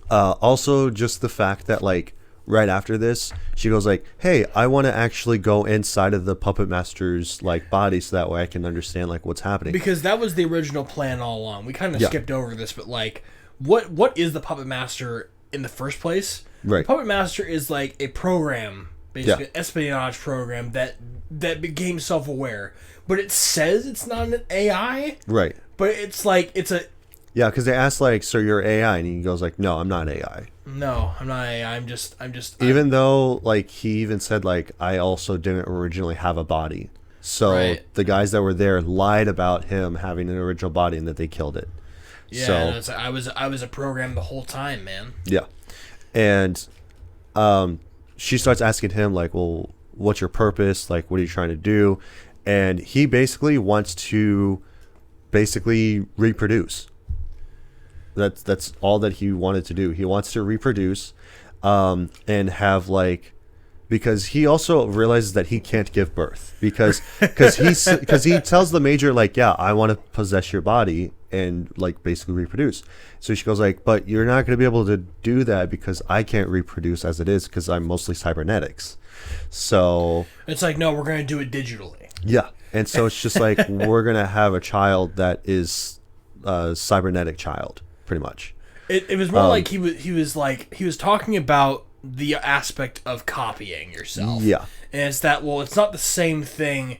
also just the fact that like right after this, she goes like, hey, I want to actually go inside of the puppet master's like body so that way I can understand like what's happening. Because that was the original plan all along. We kind of skipped over this, but like what is the puppet master in the first place? Right. The puppet master is like a program, basically an espionage program that became self-aware. But it says it's not an AI. Right. But it's like it's a because they asked like, so you're AI, and he goes like, no, I'm not AI. No, I'm not AI. I'm just. Even though like he even said like, I also didn't originally have a body. So the guys that were there lied about him having an original body and that they killed it. Yeah, so, I was a program the whole time, man. Yeah, and she starts asking him like, well, what's your purpose? Like, what are you trying to do? And he basically wants to reproduce. That's all that he wanted to do. He wants to reproduce, and have like, because he also realizes that he can't give birth because he tells the major like, yeah, I want to possess your body and like basically reproduce. So she goes like, but you're not going to be able to do that because I can't reproduce as it is because I'm mostly cybernetics. So it's like, no, we're going to do it digitally. Yeah, and so it's just like we're going to have a child that is a cybernetic child. Pretty much. It was more like he was talking about the aspect of copying yourself. Yeah. And it's that, well, it's not the same thing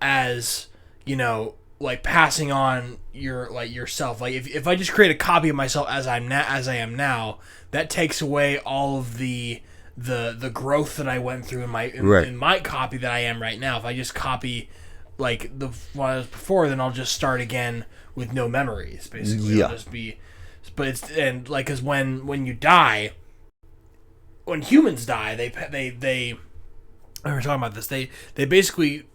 as, like passing on yourself. Like if I just create a copy of myself as I am now, that takes away all of the growth that I went through in my copy that I am right now. If I just copy like what I was before, then I'll just start again with no memories. Basically, Yeah. It'll just be. But it's because when you die, when humans die, they we were talking about this. They basically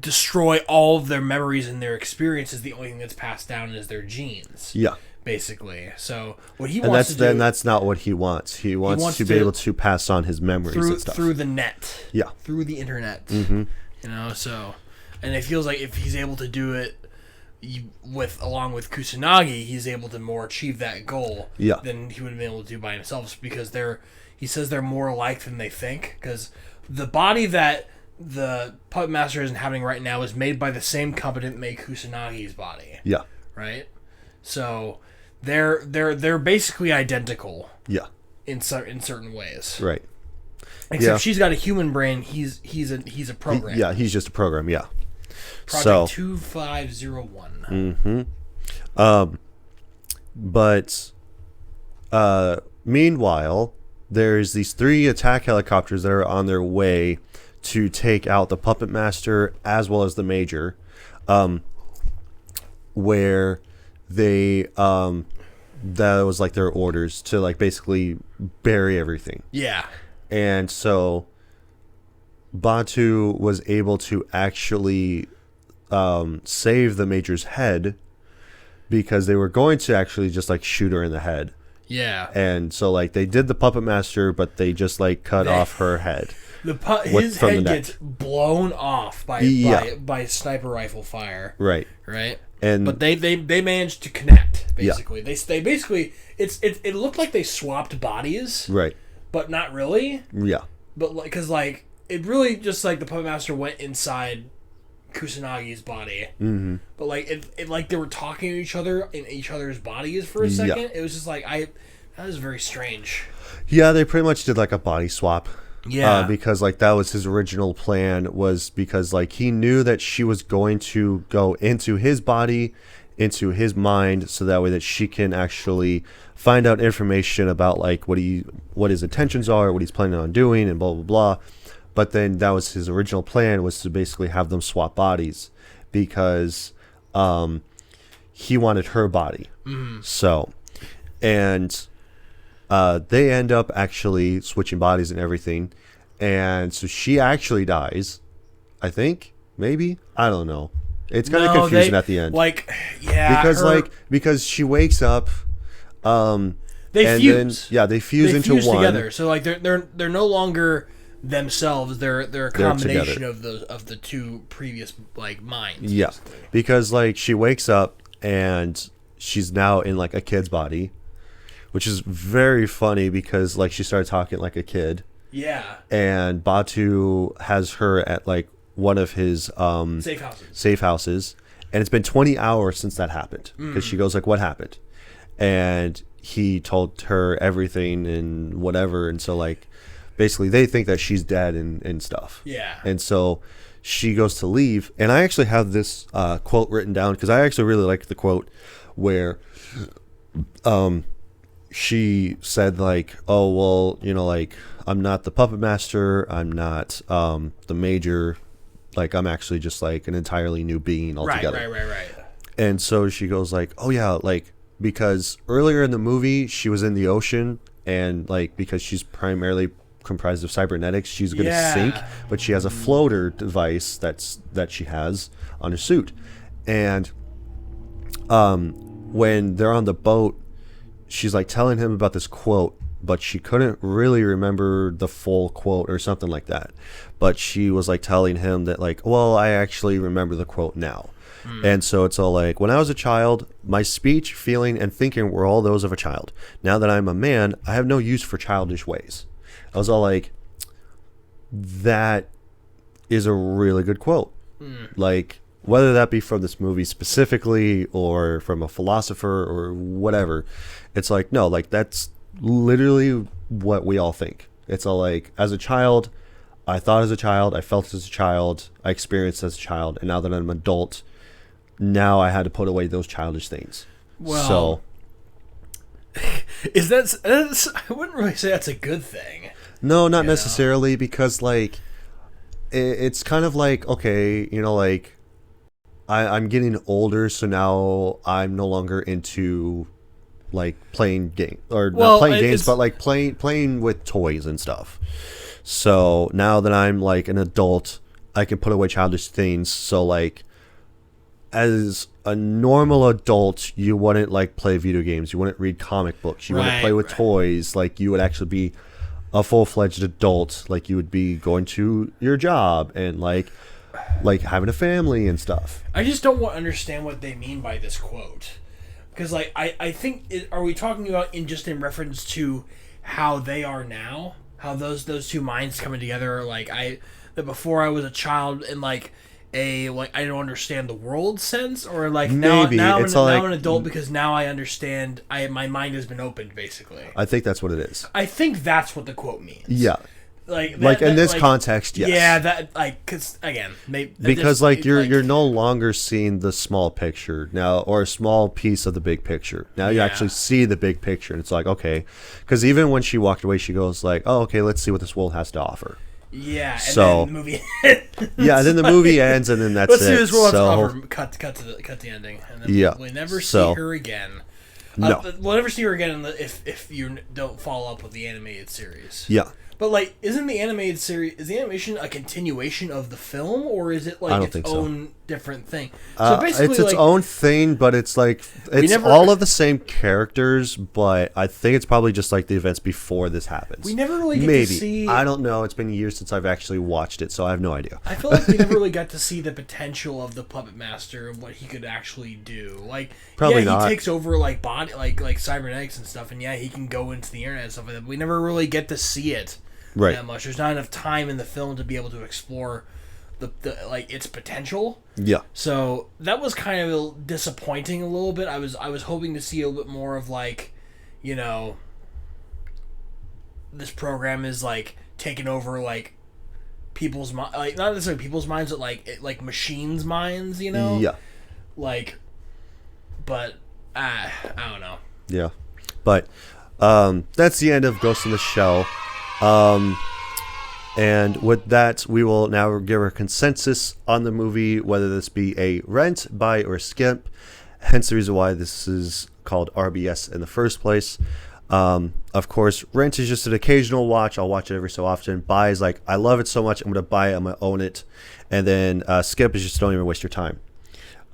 destroy all of their memories and their experiences. The only thing that's passed down is their genes. Yeah. Basically. So what he And wants to do, that's not what he wants. He wants to be able to pass on his memories and stuff. through the net. Yeah. Through the internet. Mm-hmm. You know, so and it feels like if he's able to do it along with Kusanagi, he's able to more achieve that goal than he would have been able to do by himself, because he says they're more alike than they think, because the body that the Puppet Master is inhabiting right now is made by the same company that made Kusanagi's body. Yeah. Right? So they're basically identical. Yeah. In certain ways. Right. Except she's got a human brain, he's a program. He's just a program, yeah. Project 2501. Mm-hmm. But meanwhile, there's these 3 attack helicopters that are on their way to take out the Puppet Master as well as the Major, where they that was like their orders to like basically bury everything. Yeah. And so Batu was able to actually save the Major's head, because they were going to actually just like shoot her in the head. Yeah. And so like they did the Puppet Master, but they just like cut off her head. His head gets blown off by sniper rifle fire. Right. Right. But they managed to connect, basically. Yeah. They basically it looked like they swapped bodies. Right. But not really. Yeah. But like, cuz like it really just like the Puppet Master went inside Kusanagi's body. Mm-hmm. But like it like they were talking to each other in each other's bodies for a second. Yeah. It was just like that was very strange. Yeah, they pretty much did like a body swap. Yeah. Because like that was his original plan, was because like he knew that she was going to go into his body, into his mind, so that way that she can actually find out information about like what his intentions are, what he's planning on doing, and blah blah blah. But then that was his original plan, was to basically have them swap bodies, because he wanted her body. Mm. So, and they end up actually switching bodies and everything. And so she actually dies, I think, maybe, I don't know. It's kind of confusing at the end. Like, yeah, because she wakes up. They fuse. They fuse into one together. So like they're no longer themselves. They're a combination of the 2 previous like minds. Yeah, basically. because like she wakes up and she's now in like a kid's body, which is very funny because like she started talking like a kid. Yeah. And Batu has her at like one of his safe houses, and it's been 20 hours since that happened, because she goes like, what happened? And he told her everything and whatever, and so like basically they think that she's dead and stuff. Yeah. And so she goes to leave, and I actually have this quote written down, because I actually really like the quote where she said like, oh well, you know, like, I'm not the Puppet Master, I'm not the Major, like I'm actually just like an entirely new being altogether. Right. And so she goes like, oh yeah, like, because earlier in the movie she was in the ocean, and like because she's primarily comprised of cybernetics, she's gonna sink, but she has a floater device that she has on her suit. And when they're on the boat, she's like telling him about this quote, but she couldn't really remember the full quote or something like that. But she was like telling him that like, well, I actually remember the quote now. And so it's all like, when I was a child, my speech, feeling, and thinking were all those of a child. Now that I'm a man, I have no use for childish ways. I was all like, that is a really good quote. Like, whether that be from this movie specifically or from a philosopher or whatever, it's like, no, like that's literally what we all think. It's all like, as a child, I thought as a child, I felt as a child, I experienced as a child, and now that I'm an adult, now I had to put away those childish things. Well, is that's I wouldn't really say that's a good thing. No, not necessarily, because like it's kind of like, okay, like I'm getting older, so now I'm no longer into like playing game or not playing games, but like playing with toys and stuff. So now that I'm like an adult, I can put away childish things. So like as a normal adult, you wouldn't like play video games, you wouldn't read comic books, you wouldn't play with toys. Like you would actually be a full-fledged adult. Like you would be going to your job and like having a family and stuff. I just don't understand what they mean by this quote, because like I think are we talking about in reference to how they are now, how those two minds coming together? Like that before I was a child and like I don't understand the world sense, or like now I'm an adult because now I understand. My mind has been opened, basically. I think that's what it is. I think that's what the quote means. Yeah. Like in this context, yes. Yeah, that because again, because you're no longer seeing the small picture now, or a small piece of the big picture. Now you actually see the big picture, and it's like, okay, because even when she walked away, she goes like, oh, okay, let's see what this world has to offer. Yeah, and so then the movie ends. Yeah, and then the movie ends, and then that's let's it. See this world has to offer. Cut the ending, and then we'll never see her again. No, we'll never see her again if you don't follow up with the animated series. Yeah. But like, isn't the animated series, is the animation a continuation of the film, or is it like its own different thing? So basically, it's its own thing, but it's like all of the same characters. But I think it's probably just like the events before this happens. We never really get to see. I don't know. It's been years since I've actually watched it, so I have no idea. I feel like we never really got to see the potential of the Puppet Master and what he could actually do. Like, probably he not. takes over like body, like cybernetics and stuff, and he can go into the internet and stuff like that. But we never really get to see it. Right. That much. There's not enough time in the film to be able to explore the like its potential. Yeah. So that was kind of disappointing a little bit. I was hoping to see a little bit more of like, this program is like taking over like people's like not necessarily people's minds, but like machines' minds. Yeah. Like, but I don't know. Yeah, but that's the end of Ghost in the Shell. And with that, we will now give our consensus on the movie, whether this be a rent, buy, or skip. Hence the reason why this is called RBS in the first place. Of course, rent is just an occasional watch. I'll watch it every so often. Buy is like, I love it so much, I'm going to buy it, I'm going to own it. And then skip is just don't even waste your time.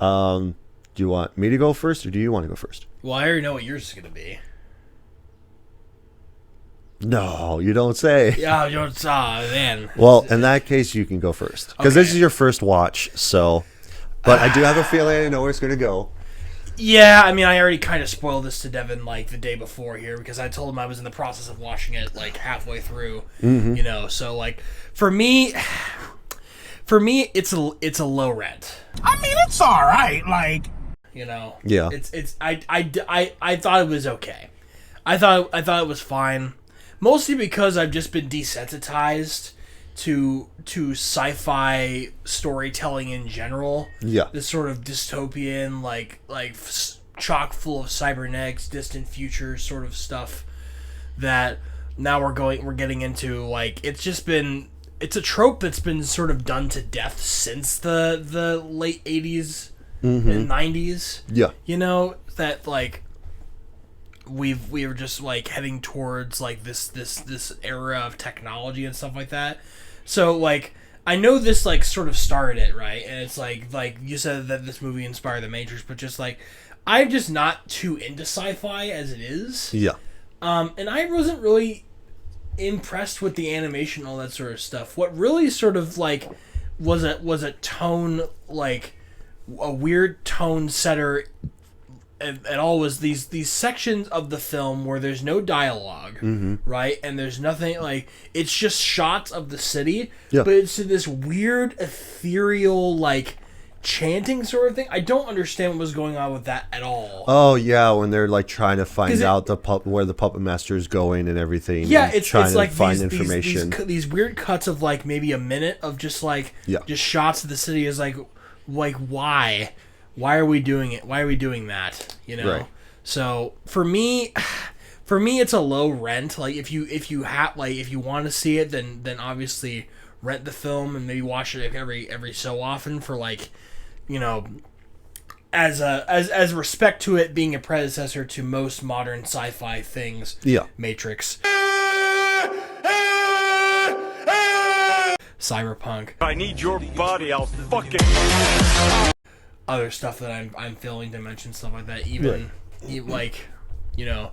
Do you want me to go first, or do you want to go first? Well, I already know what yours is going to be. No, you don't say. Yeah, you don't. Man. Well, in that case, you can go first because this is your first watch. So, but I do have a feeling I know where it's going to go. Yeah, I mean, I already kind of spoiled this to Devin like the day before here because I told him I was in the process of watching it like halfway through. Mm-hmm. So like for me, it's a low rent. I mean, it's all right. Like, Yeah. It's I thought it was okay. I thought it was fine. Mostly because I've just been desensitized to sci-fi storytelling in general. Yeah. This sort of dystopian, like chock full of cybernetics, distant future sort of stuff that now we're getting into. Like, it's a trope that's been sort of done to death since the late 80s and 90s. Yeah. That like we're just like heading towards like this era of technology and stuff like that. So like I know this like sort of started it, right? And it's like you said that this movie inspired The Matrix, but just like I'm just not too into sci-fi as it is. Yeah. And I wasn't really impressed with the animation and all that sort of stuff. What really sort of like was a tone, like a weird tone setter at all was these sections of the film where there's no dialogue, right? And there's nothing, like, it's just shots of the city, but it's this weird ethereal like chanting sort of thing. I don't understand what was going on with that at all. Oh yeah, when they're like trying to find out where the puppet master is going and everything. Yeah, and it's trying like to find these information. These weird cuts of like maybe a minute of just like just shots of the city is like why why are we doing it? Why are we doing that? You know. Right. So for me, it's a low rent. Like if you want to see it, then obviously rent the film and maybe watch it every so often for like, you know, as respect to it being a predecessor to most modern sci-fi things. Yeah. Matrix. Cyberpunk. I need your body, I'll fucking... Other stuff that I'm failing to mention, stuff like that. Even like, you know,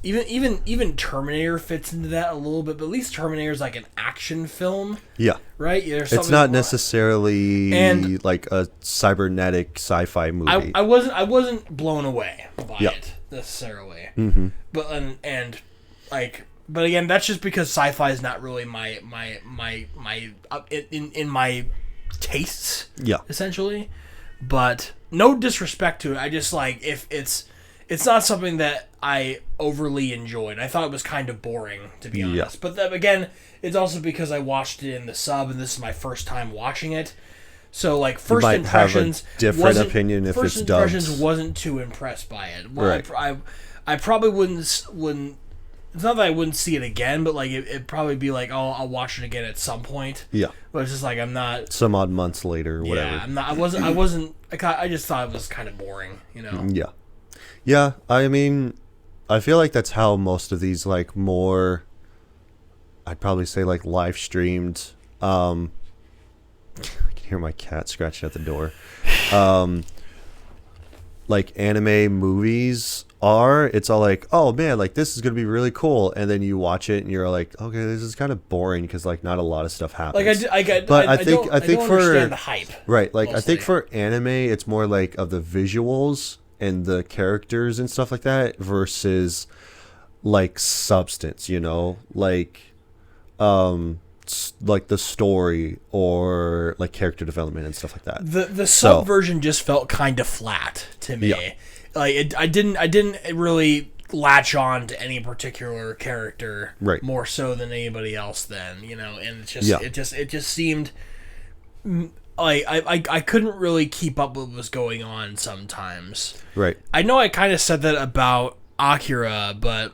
even Terminator fits into that a little bit, but at least Terminator is like an action film. Yeah. Right? There's It's not necessarily like a cybernetic sci-fi movie. I wasn't blown away by it necessarily. Mm-hmm. But again, that's just because sci-fi is not really my in my tastes. Yeah. Essentially. But no disrespect to it. I just like if it's not something that I overly enjoyed. I thought it was kind of boring, to be honest. Yeah. But then, again, it's also because I watched it in the sub, and this is my first time watching it. So, like, first impressions, have a different opinion if it's dubbed. First impressions wasn't too impressed by it. Well, Right. I probably wouldn't. It's not that I wouldn't see it again, but like it'd probably be like, oh, I'll watch it again at some point. Yeah. But it's just like I'm not. Some odd months later, or whatever. Yeah, I'm not. I wasn't. I just thought it was kind of boring, you know. Yeah. Yeah. I mean, I feel like that's how most of these like more. I'd probably say like live streamed. I can hear my cat scratching at the door. Like anime movies are, it's all like, oh man, like this is gonna be really cool, and then you watch it and you're like, okay, this is kind of boring because like not a lot of stuff happens. Like I think don't for understand the hype, right? Like mostly. I think for anime, it's more like of the visuals and the characters and stuff like that versus like substance, you know, like the story or like character development and stuff like that. The sub version just felt kind of flat to me. Yeah. Like I didn't really latch on to any particular character, right, more so than anybody else. Then, you know, and it's just it just seemed like I couldn't really keep up with what was going on sometimes. Right. I know I kind of said that about Akira, but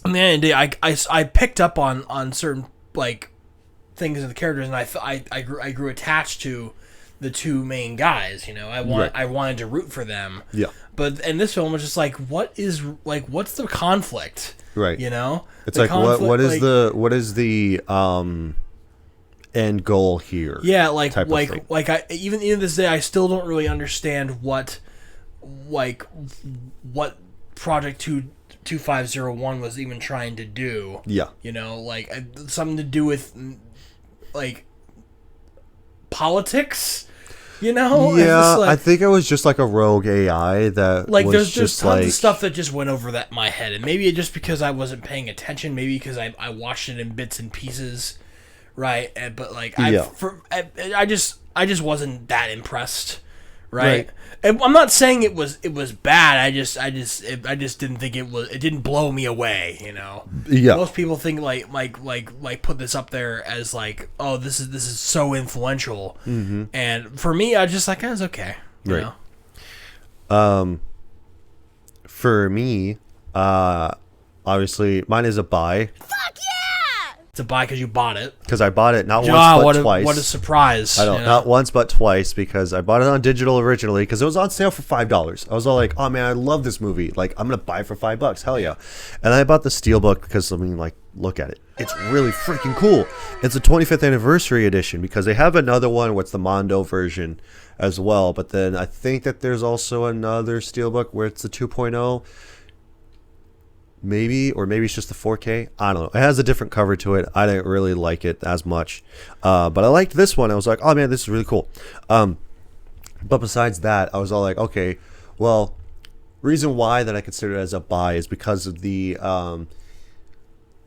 at the end of the day, I picked up on certain like things in the characters, and I grew attached to the two main guys. You know, I wanted to root for them. Yeah. But in this film, it's just like, what's the conflict? Right. You know, it's like what is the end goal here? Yeah, like even this day, I still don't really understand what Project 2501 was even trying to do. Yeah. You know, like something to do with like politics. You know? Yeah, like, I think it was just like a rogue AI that like was there's just tons like of stuff that just went over my head, and maybe it just because I wasn't paying attention, maybe because I watched it in bits and pieces, right? But like I just wasn't that impressed, right? And I'm not saying it was bad. I just didn't think it didn't blow me away, you know. Yeah. Most people think like put this up there as like, oh, this is so influential. Mm-hmm. And for me, I just like, it's okay. You know? For me, obviously mine is a buy. To buy because you bought it. Because I bought it not once but twice. What a surprise! I don't not once but twice because I bought it on digital originally because it was on sale for $5. I was all like, oh man, I love this movie. Like I'm gonna buy it for $5. Hell yeah! And I bought the Steelbook because I mean, like, look at it. It's really freaking cool. It's a 25th anniversary edition because they have another one. What's the Mondo version as well? But then I think that there's also another Steelbook where it's the 2.0. Maybe it's just the 4K. I don't know. It has a different cover to it. I didn't really like it as much, but I liked this one. I was like, oh man, this is really cool. But besides that, I was all like, okay, well, reason why that I consider it as a buy is because of the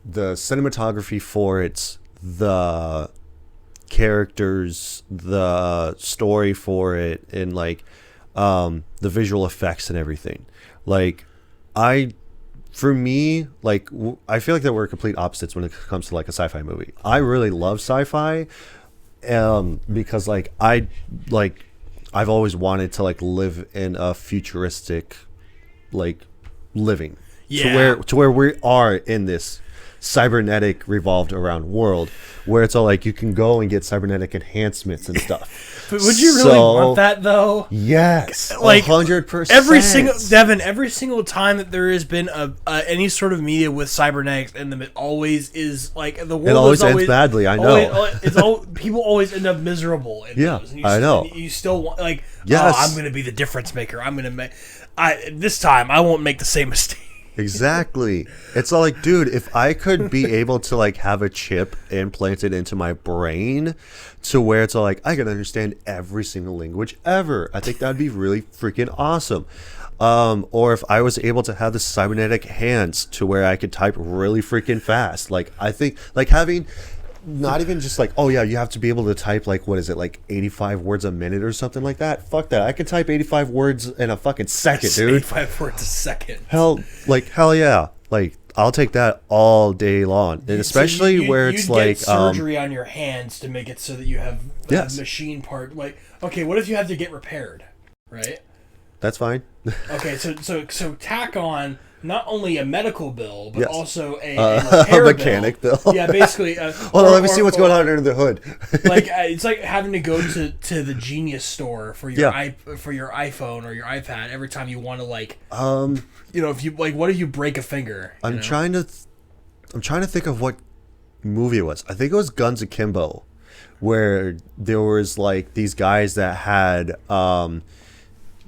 cinematography for it, the characters, the story for it, and like the visual effects and everything. Like for me, like I feel like that we're complete opposites when it comes to like a sci-fi movie. I really love sci-fi because like I I've always wanted to like live in a futuristic like living to where we are in this cybernetic revolved around world where it's all like you can go and get cybernetic enhancements and stuff. But would you really want that though? Yes, like 100%. Every single time that there has been any sort of media with cybernetics in them, it always is like the world. It always ends badly. I know. People always end up miserable. In those. I know. You still want like, yes. I'm going to be the difference maker. I'm going to make. This time I won't make the same mistake. Exactly. It's all like, dude, if I could be able to like have a chip implanted into my brain to where it's all like I can understand every single language ever, I think that'd be really freaking awesome. Or if I was able to have the cybernetic hands to where I could type really freaking fast. Like I think like having not even just like, oh yeah, you have to be able to type like, what is it, like 85 words a minute or something like that? Fuck that. I can type 85 words in a fucking second, dude. 85 words a second. Hell yeah. Like, I'll take that all day long. And especially where it's like... surgery on your hands to make it so that you have a machine part. Like, okay, what if you have to get repaired, right? That's fine. Okay, so tack on... not only a medical bill, but yes. also a repair mechanic bill. Yeah, basically. Hold on, let me see what's going on under the hood. Like it's like having to go to the Genius store for your for your iPhone or your iPad every time you want to like. If you like, what if you break a finger? I'm trying to think of what movie it was. I think it was Guns Akimbo, where there was like these guys that had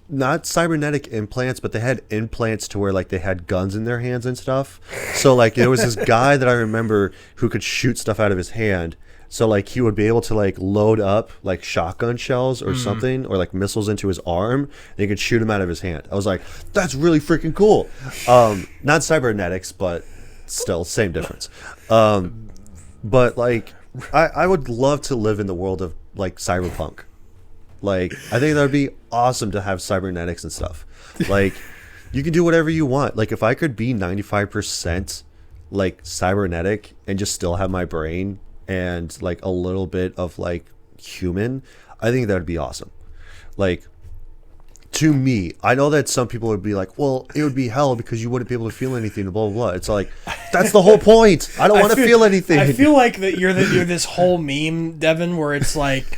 not cybernetic implants, but they had implants to where like they had guns in their hands and stuff. So like there was this guy that I remember who could shoot stuff out of his hand. So like he would be able to like load up like shotgun shells or something, or like missiles into his arm, and he could shoot them out of his hand. I was like, that's really freaking cool. Not cybernetics, but still same difference. But like I would love to live in the world of like cyberpunk. Like, I think that would be awesome to have cybernetics and stuff. Like, you can do whatever you want. Like, if I could be 95% like cybernetic and just still have my brain and like a little bit of like human, I think that would be awesome. Like, to me, I know that some people would be like, well, it would be hell because you wouldn't be able to feel anything, blah, blah, blah. It's like, that's the whole point. I don't want to feel anything. I feel like that you're this whole meme, Devin, where it's like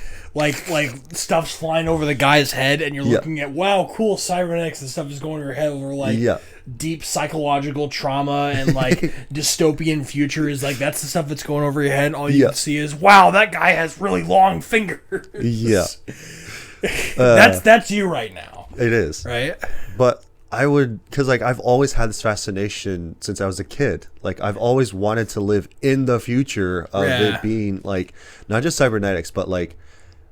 stuff's flying over the guy's head and you're looking at, wow, cool cybernetics and stuff is going over your head over like deep psychological trauma and like dystopian futures. Like that's the stuff that's going over your head and all you can see is, wow, that guy has really long fingers. Yeah. That's you right now. It is. Right? But I would, because like I've always had this fascination since I was a kid. Like I've always wanted to live in the future of it being like not just cybernetics, but like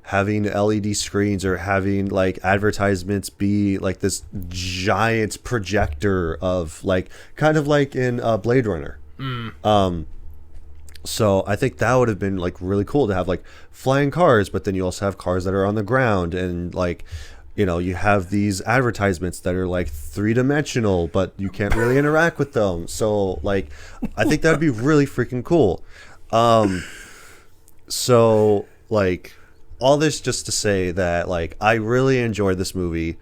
having LED screens or having like advertisements be like this giant projector of like kind of like in Blade Runner. So I think that would have been like really cool to have like flying cars, but then you also have cars that are on the ground and like, you know, you have these advertisements that are like 3-dimensional, but you can't really interact with them. So like, I think that'd be really freaking cool. So like, all this just to say that like I really enjoyed this movie.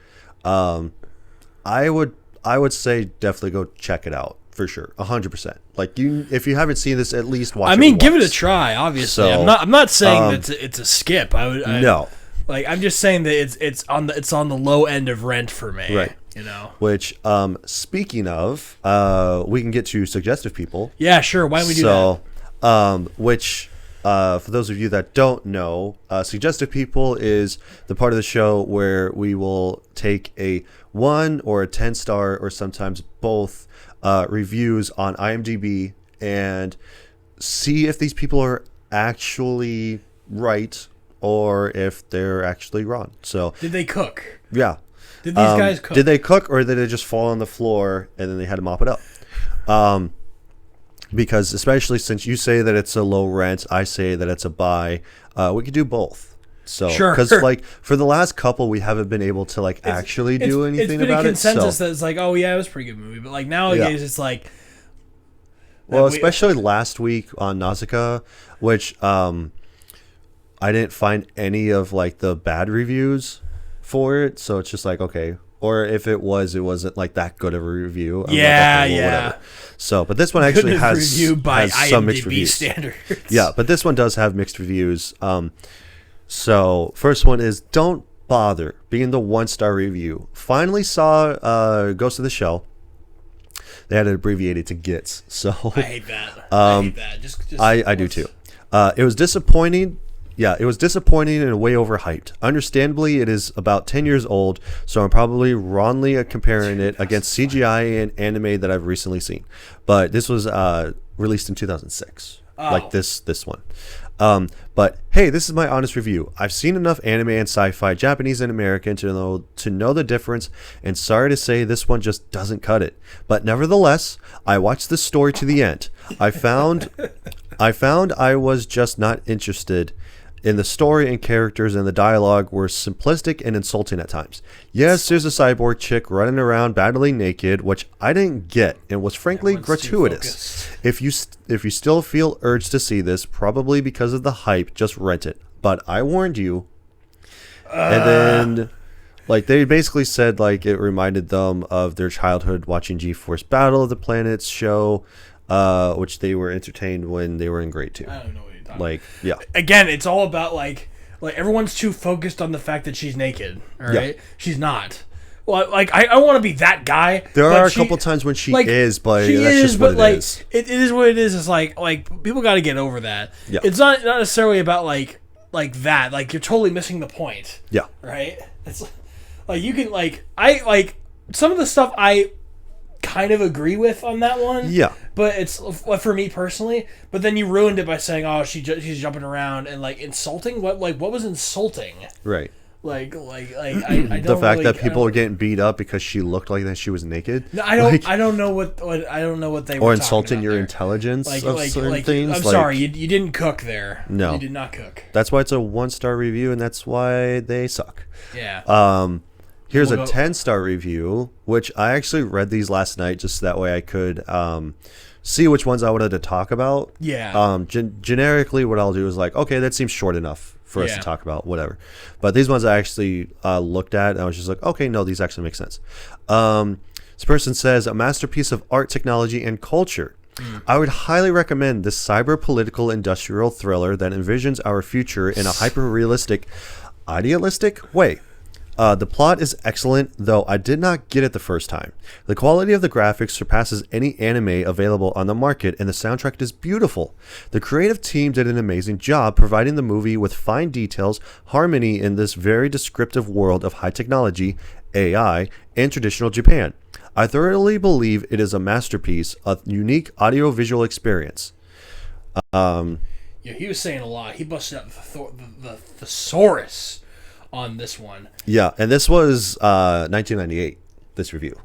I would say definitely go check it out for sure, 100%. Like if you haven't seen this, at least watch. I mean, give it a try. Obviously, so, I'm not saying that it's a skip. No. Like I'm just saying that it's on the low end of rent for me. Right. You know. Which speaking of, we can get to suggestive people. Yeah, sure. Why don't we do that? Which. For those of you that don't know, Suggestive People is the part of the show where we will take a 1 or a 10-star or sometimes both reviews on IMDb and see if these people are actually right or if they're actually wrong. So did they cook? Yeah. Did these guys cook? Did they cook or did they just fall on the floor and then they had to mop it up? Because especially since you say that it's a low rent, I say that it's a buy. We could do both. So, because like for the last couple, we haven't been able to like actually do anything about it. It's been a consensus that it's like, oh yeah, it was a pretty good movie. But like nowadays, it's like, well, especially last week on Nausicaa, which I didn't find any of like the bad reviews. for it, so it's just like, okay. Or if it wasn't like that good of a review. I'm Yeah, like, okay, well, yeah. whatever. So, but this one actually Good review by has some mixed IMDb reviews. standards. Yeah, but this one does have mixed reviews. So first one is Don't Bother, being the 1-star review. Finally saw Ghost of the Shell. They had it abbreviated to GITS. So I hate that. I hate that. Just I do too. It was disappointing. Yeah, it was disappointing and way overhyped. Understandably, it is about 10 years old, so I'm probably wrongly comparing it against CGI and anime that I've recently seen. But this was released in 2006, like this one. But hey, this is my honest review. I've seen enough anime and sci-fi, Japanese and American, to know the difference, and sorry to say this one just doesn't cut it. But nevertheless, I watched this story to the end. I found I was just not interested in the story, and characters and the dialogue were simplistic and insulting at times. Yes, there's a cyborg chick running around battling naked, which I didn't get and was frankly gratuitous. If you still feel urged to see this, probably because of the hype, just rent it. But I warned you. And then, like, they basically said like it reminded them of their childhood watching G-Force Battle of the Planets show, which they were entertained when they were in grade 2. I don't know what you're talking Like, yeah. Again, it's all about like everyone's too focused on the fact that she's naked. All right, she's not. Well, like I want to be that guy. There but are a couple times when she is, but she that's is, just what but it is. It is what it is. It's like people got to get over that. Yeah. It's not necessarily about like that. Like you're totally missing the point. Yeah. Right. It's like you can I some of the stuff I kind of agree with on that one. Yeah. But it's for me personally. But then you ruined it by saying, "Oh, she's jumping around and like insulting." What was insulting? Right. I don't The fact really, that people are getting beat up because she looked like that she was naked. No, I don't. I don't know what they were. Or insulting talking your about there. intelligence of certain things. I'm sorry, you didn't cook there. No. You did not cook. That's why it's a 1-star review, and that's why they suck. Yeah. Here's We'll a go- 10-star review, which I actually read these last night just that way I could see which ones I wanted to talk about. Yeah. Generically, what I'll do is like, okay, that seems short enough for us Yeah. to talk about, whatever. But these ones I actually looked at, and I was just like, okay, no, these actually make sense. This person says, a masterpiece of art, technology, and culture. I would highly recommend this cyber-political industrial thriller that envisions our future in a hyper-realistic, idealistic way. The plot is excellent, though I did not get it the first time. The quality of the graphics surpasses any anime available on the market, and the soundtrack is beautiful. The creative team did an amazing job providing the movie with fine details, harmony in this very descriptive world of high technology, AI, and traditional Japan. I thoroughly believe it is a masterpiece, a unique audiovisual experience. Yeah, he was saying a lot. He busted up the thesaurus on this one. Yeah, and this was 1998, this review.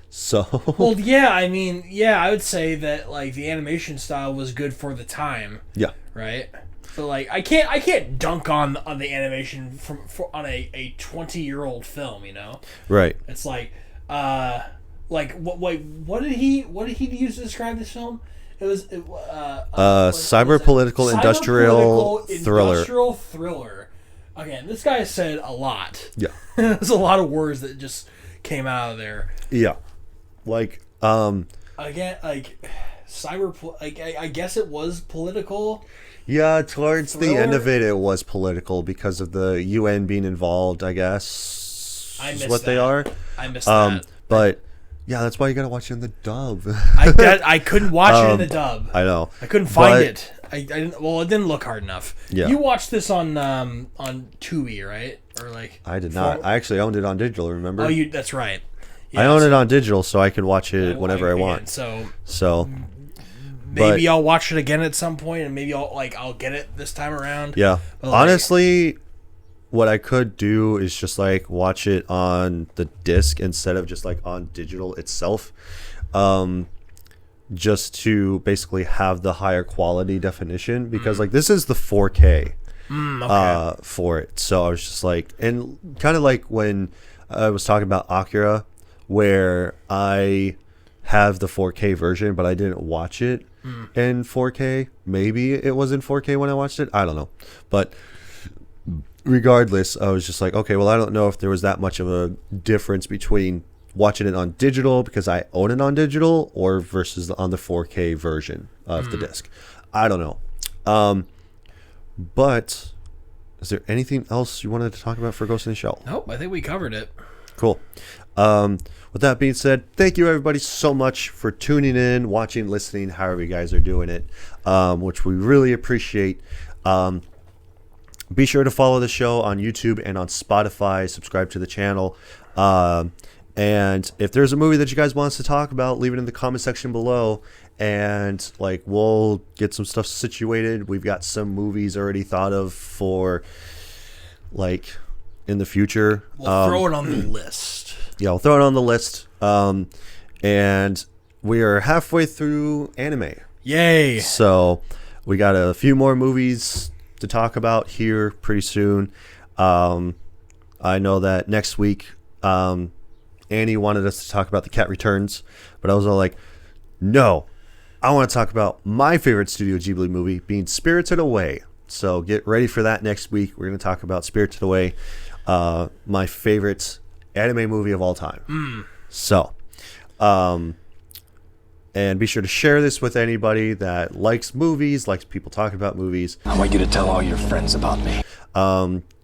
So Well, yeah, I mean, I would say that like the animation style was good for the time, yeah. right? But like I can't dunk on the animation on a 20-year-old film, you know? Right. It's like what did he use to describe this film? It was cyber-political industrial thriller. Industrial thriller. Again, this guy said a lot. Yeah. There's a lot of words that just came out of there. Yeah. Like, Again, like I guess it was political. yeah, towards the end Thriller? of it was political because of the UN being involved, I guess. I is missed what they that. are. I missed that. But yeah, that's why you gotta watch it in the dub. I couldn't watch it in the dub. I know. I couldn't find But- it. I didn't. Well, it didn't look hard enough. Yeah. You watched this on Tubi, right? Or like I did not. I actually owned it on digital, remember? Oh, that's right. I own it on digital so I can watch it whenever I again, want. So maybe I'll watch it again at some point, and maybe I'll get it this time around. Yeah. But, like, Honestly, what I could do is just like watch it on the disc instead of just like on digital itself. Just to basically have the higher quality definition because like this is the 4K for it. So I was just like, and kind of like when I was talking about Akira, where I have the 4K version, but I didn't watch it in 4K. Maybe it was in 4K when I watched it. I don't know. But regardless, I was just like, okay, well, I don't know if there was that much of a difference between watching it on digital because I own it on digital or versus on the 4K version of the disc. I don't know. But is there anything else you wanted to talk about for Ghost in the Shell? Nope, I think we covered it. Cool. With that being said, thank you everybody so much for tuning in, watching, listening, however you guys are doing it, which we really appreciate. Be sure to follow the show on YouTube and on Spotify. Subscribe to the channel. And if there's a movie that you guys want us to talk about, leave it in the comment section below. And like we'll get some stuff situated. We've got some movies already thought of for like in the future. We'll throw it on the list. Yeah, we'll throw it on the list. And we are halfway through AniMay. Yay! So we got a few more movies to talk about here pretty soon. I know that next week Annie wanted us to talk about The Cat Returns, but I was all like, no, I want to talk about my favorite Studio Ghibli movie being Spirited Away. So get ready for that next week. We're going to talk about Spirited Away, my favorite anime movie of all time. So, and be sure to share this with anybody that likes movies, likes people talking about movies. I want you to tell all your friends about me.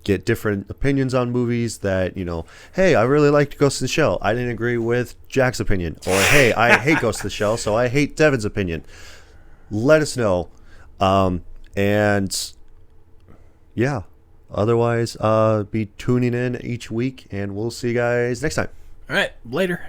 Get different opinions on movies that, you know, hey, I really liked Ghost in the Shell. I didn't agree with Jack's opinion. Or, hey, I hate Ghost in the Shell, so I hate Devin's opinion. Let us know. And, yeah. Otherwise, be tuning in each week, and we'll see you guys next time. All right, later.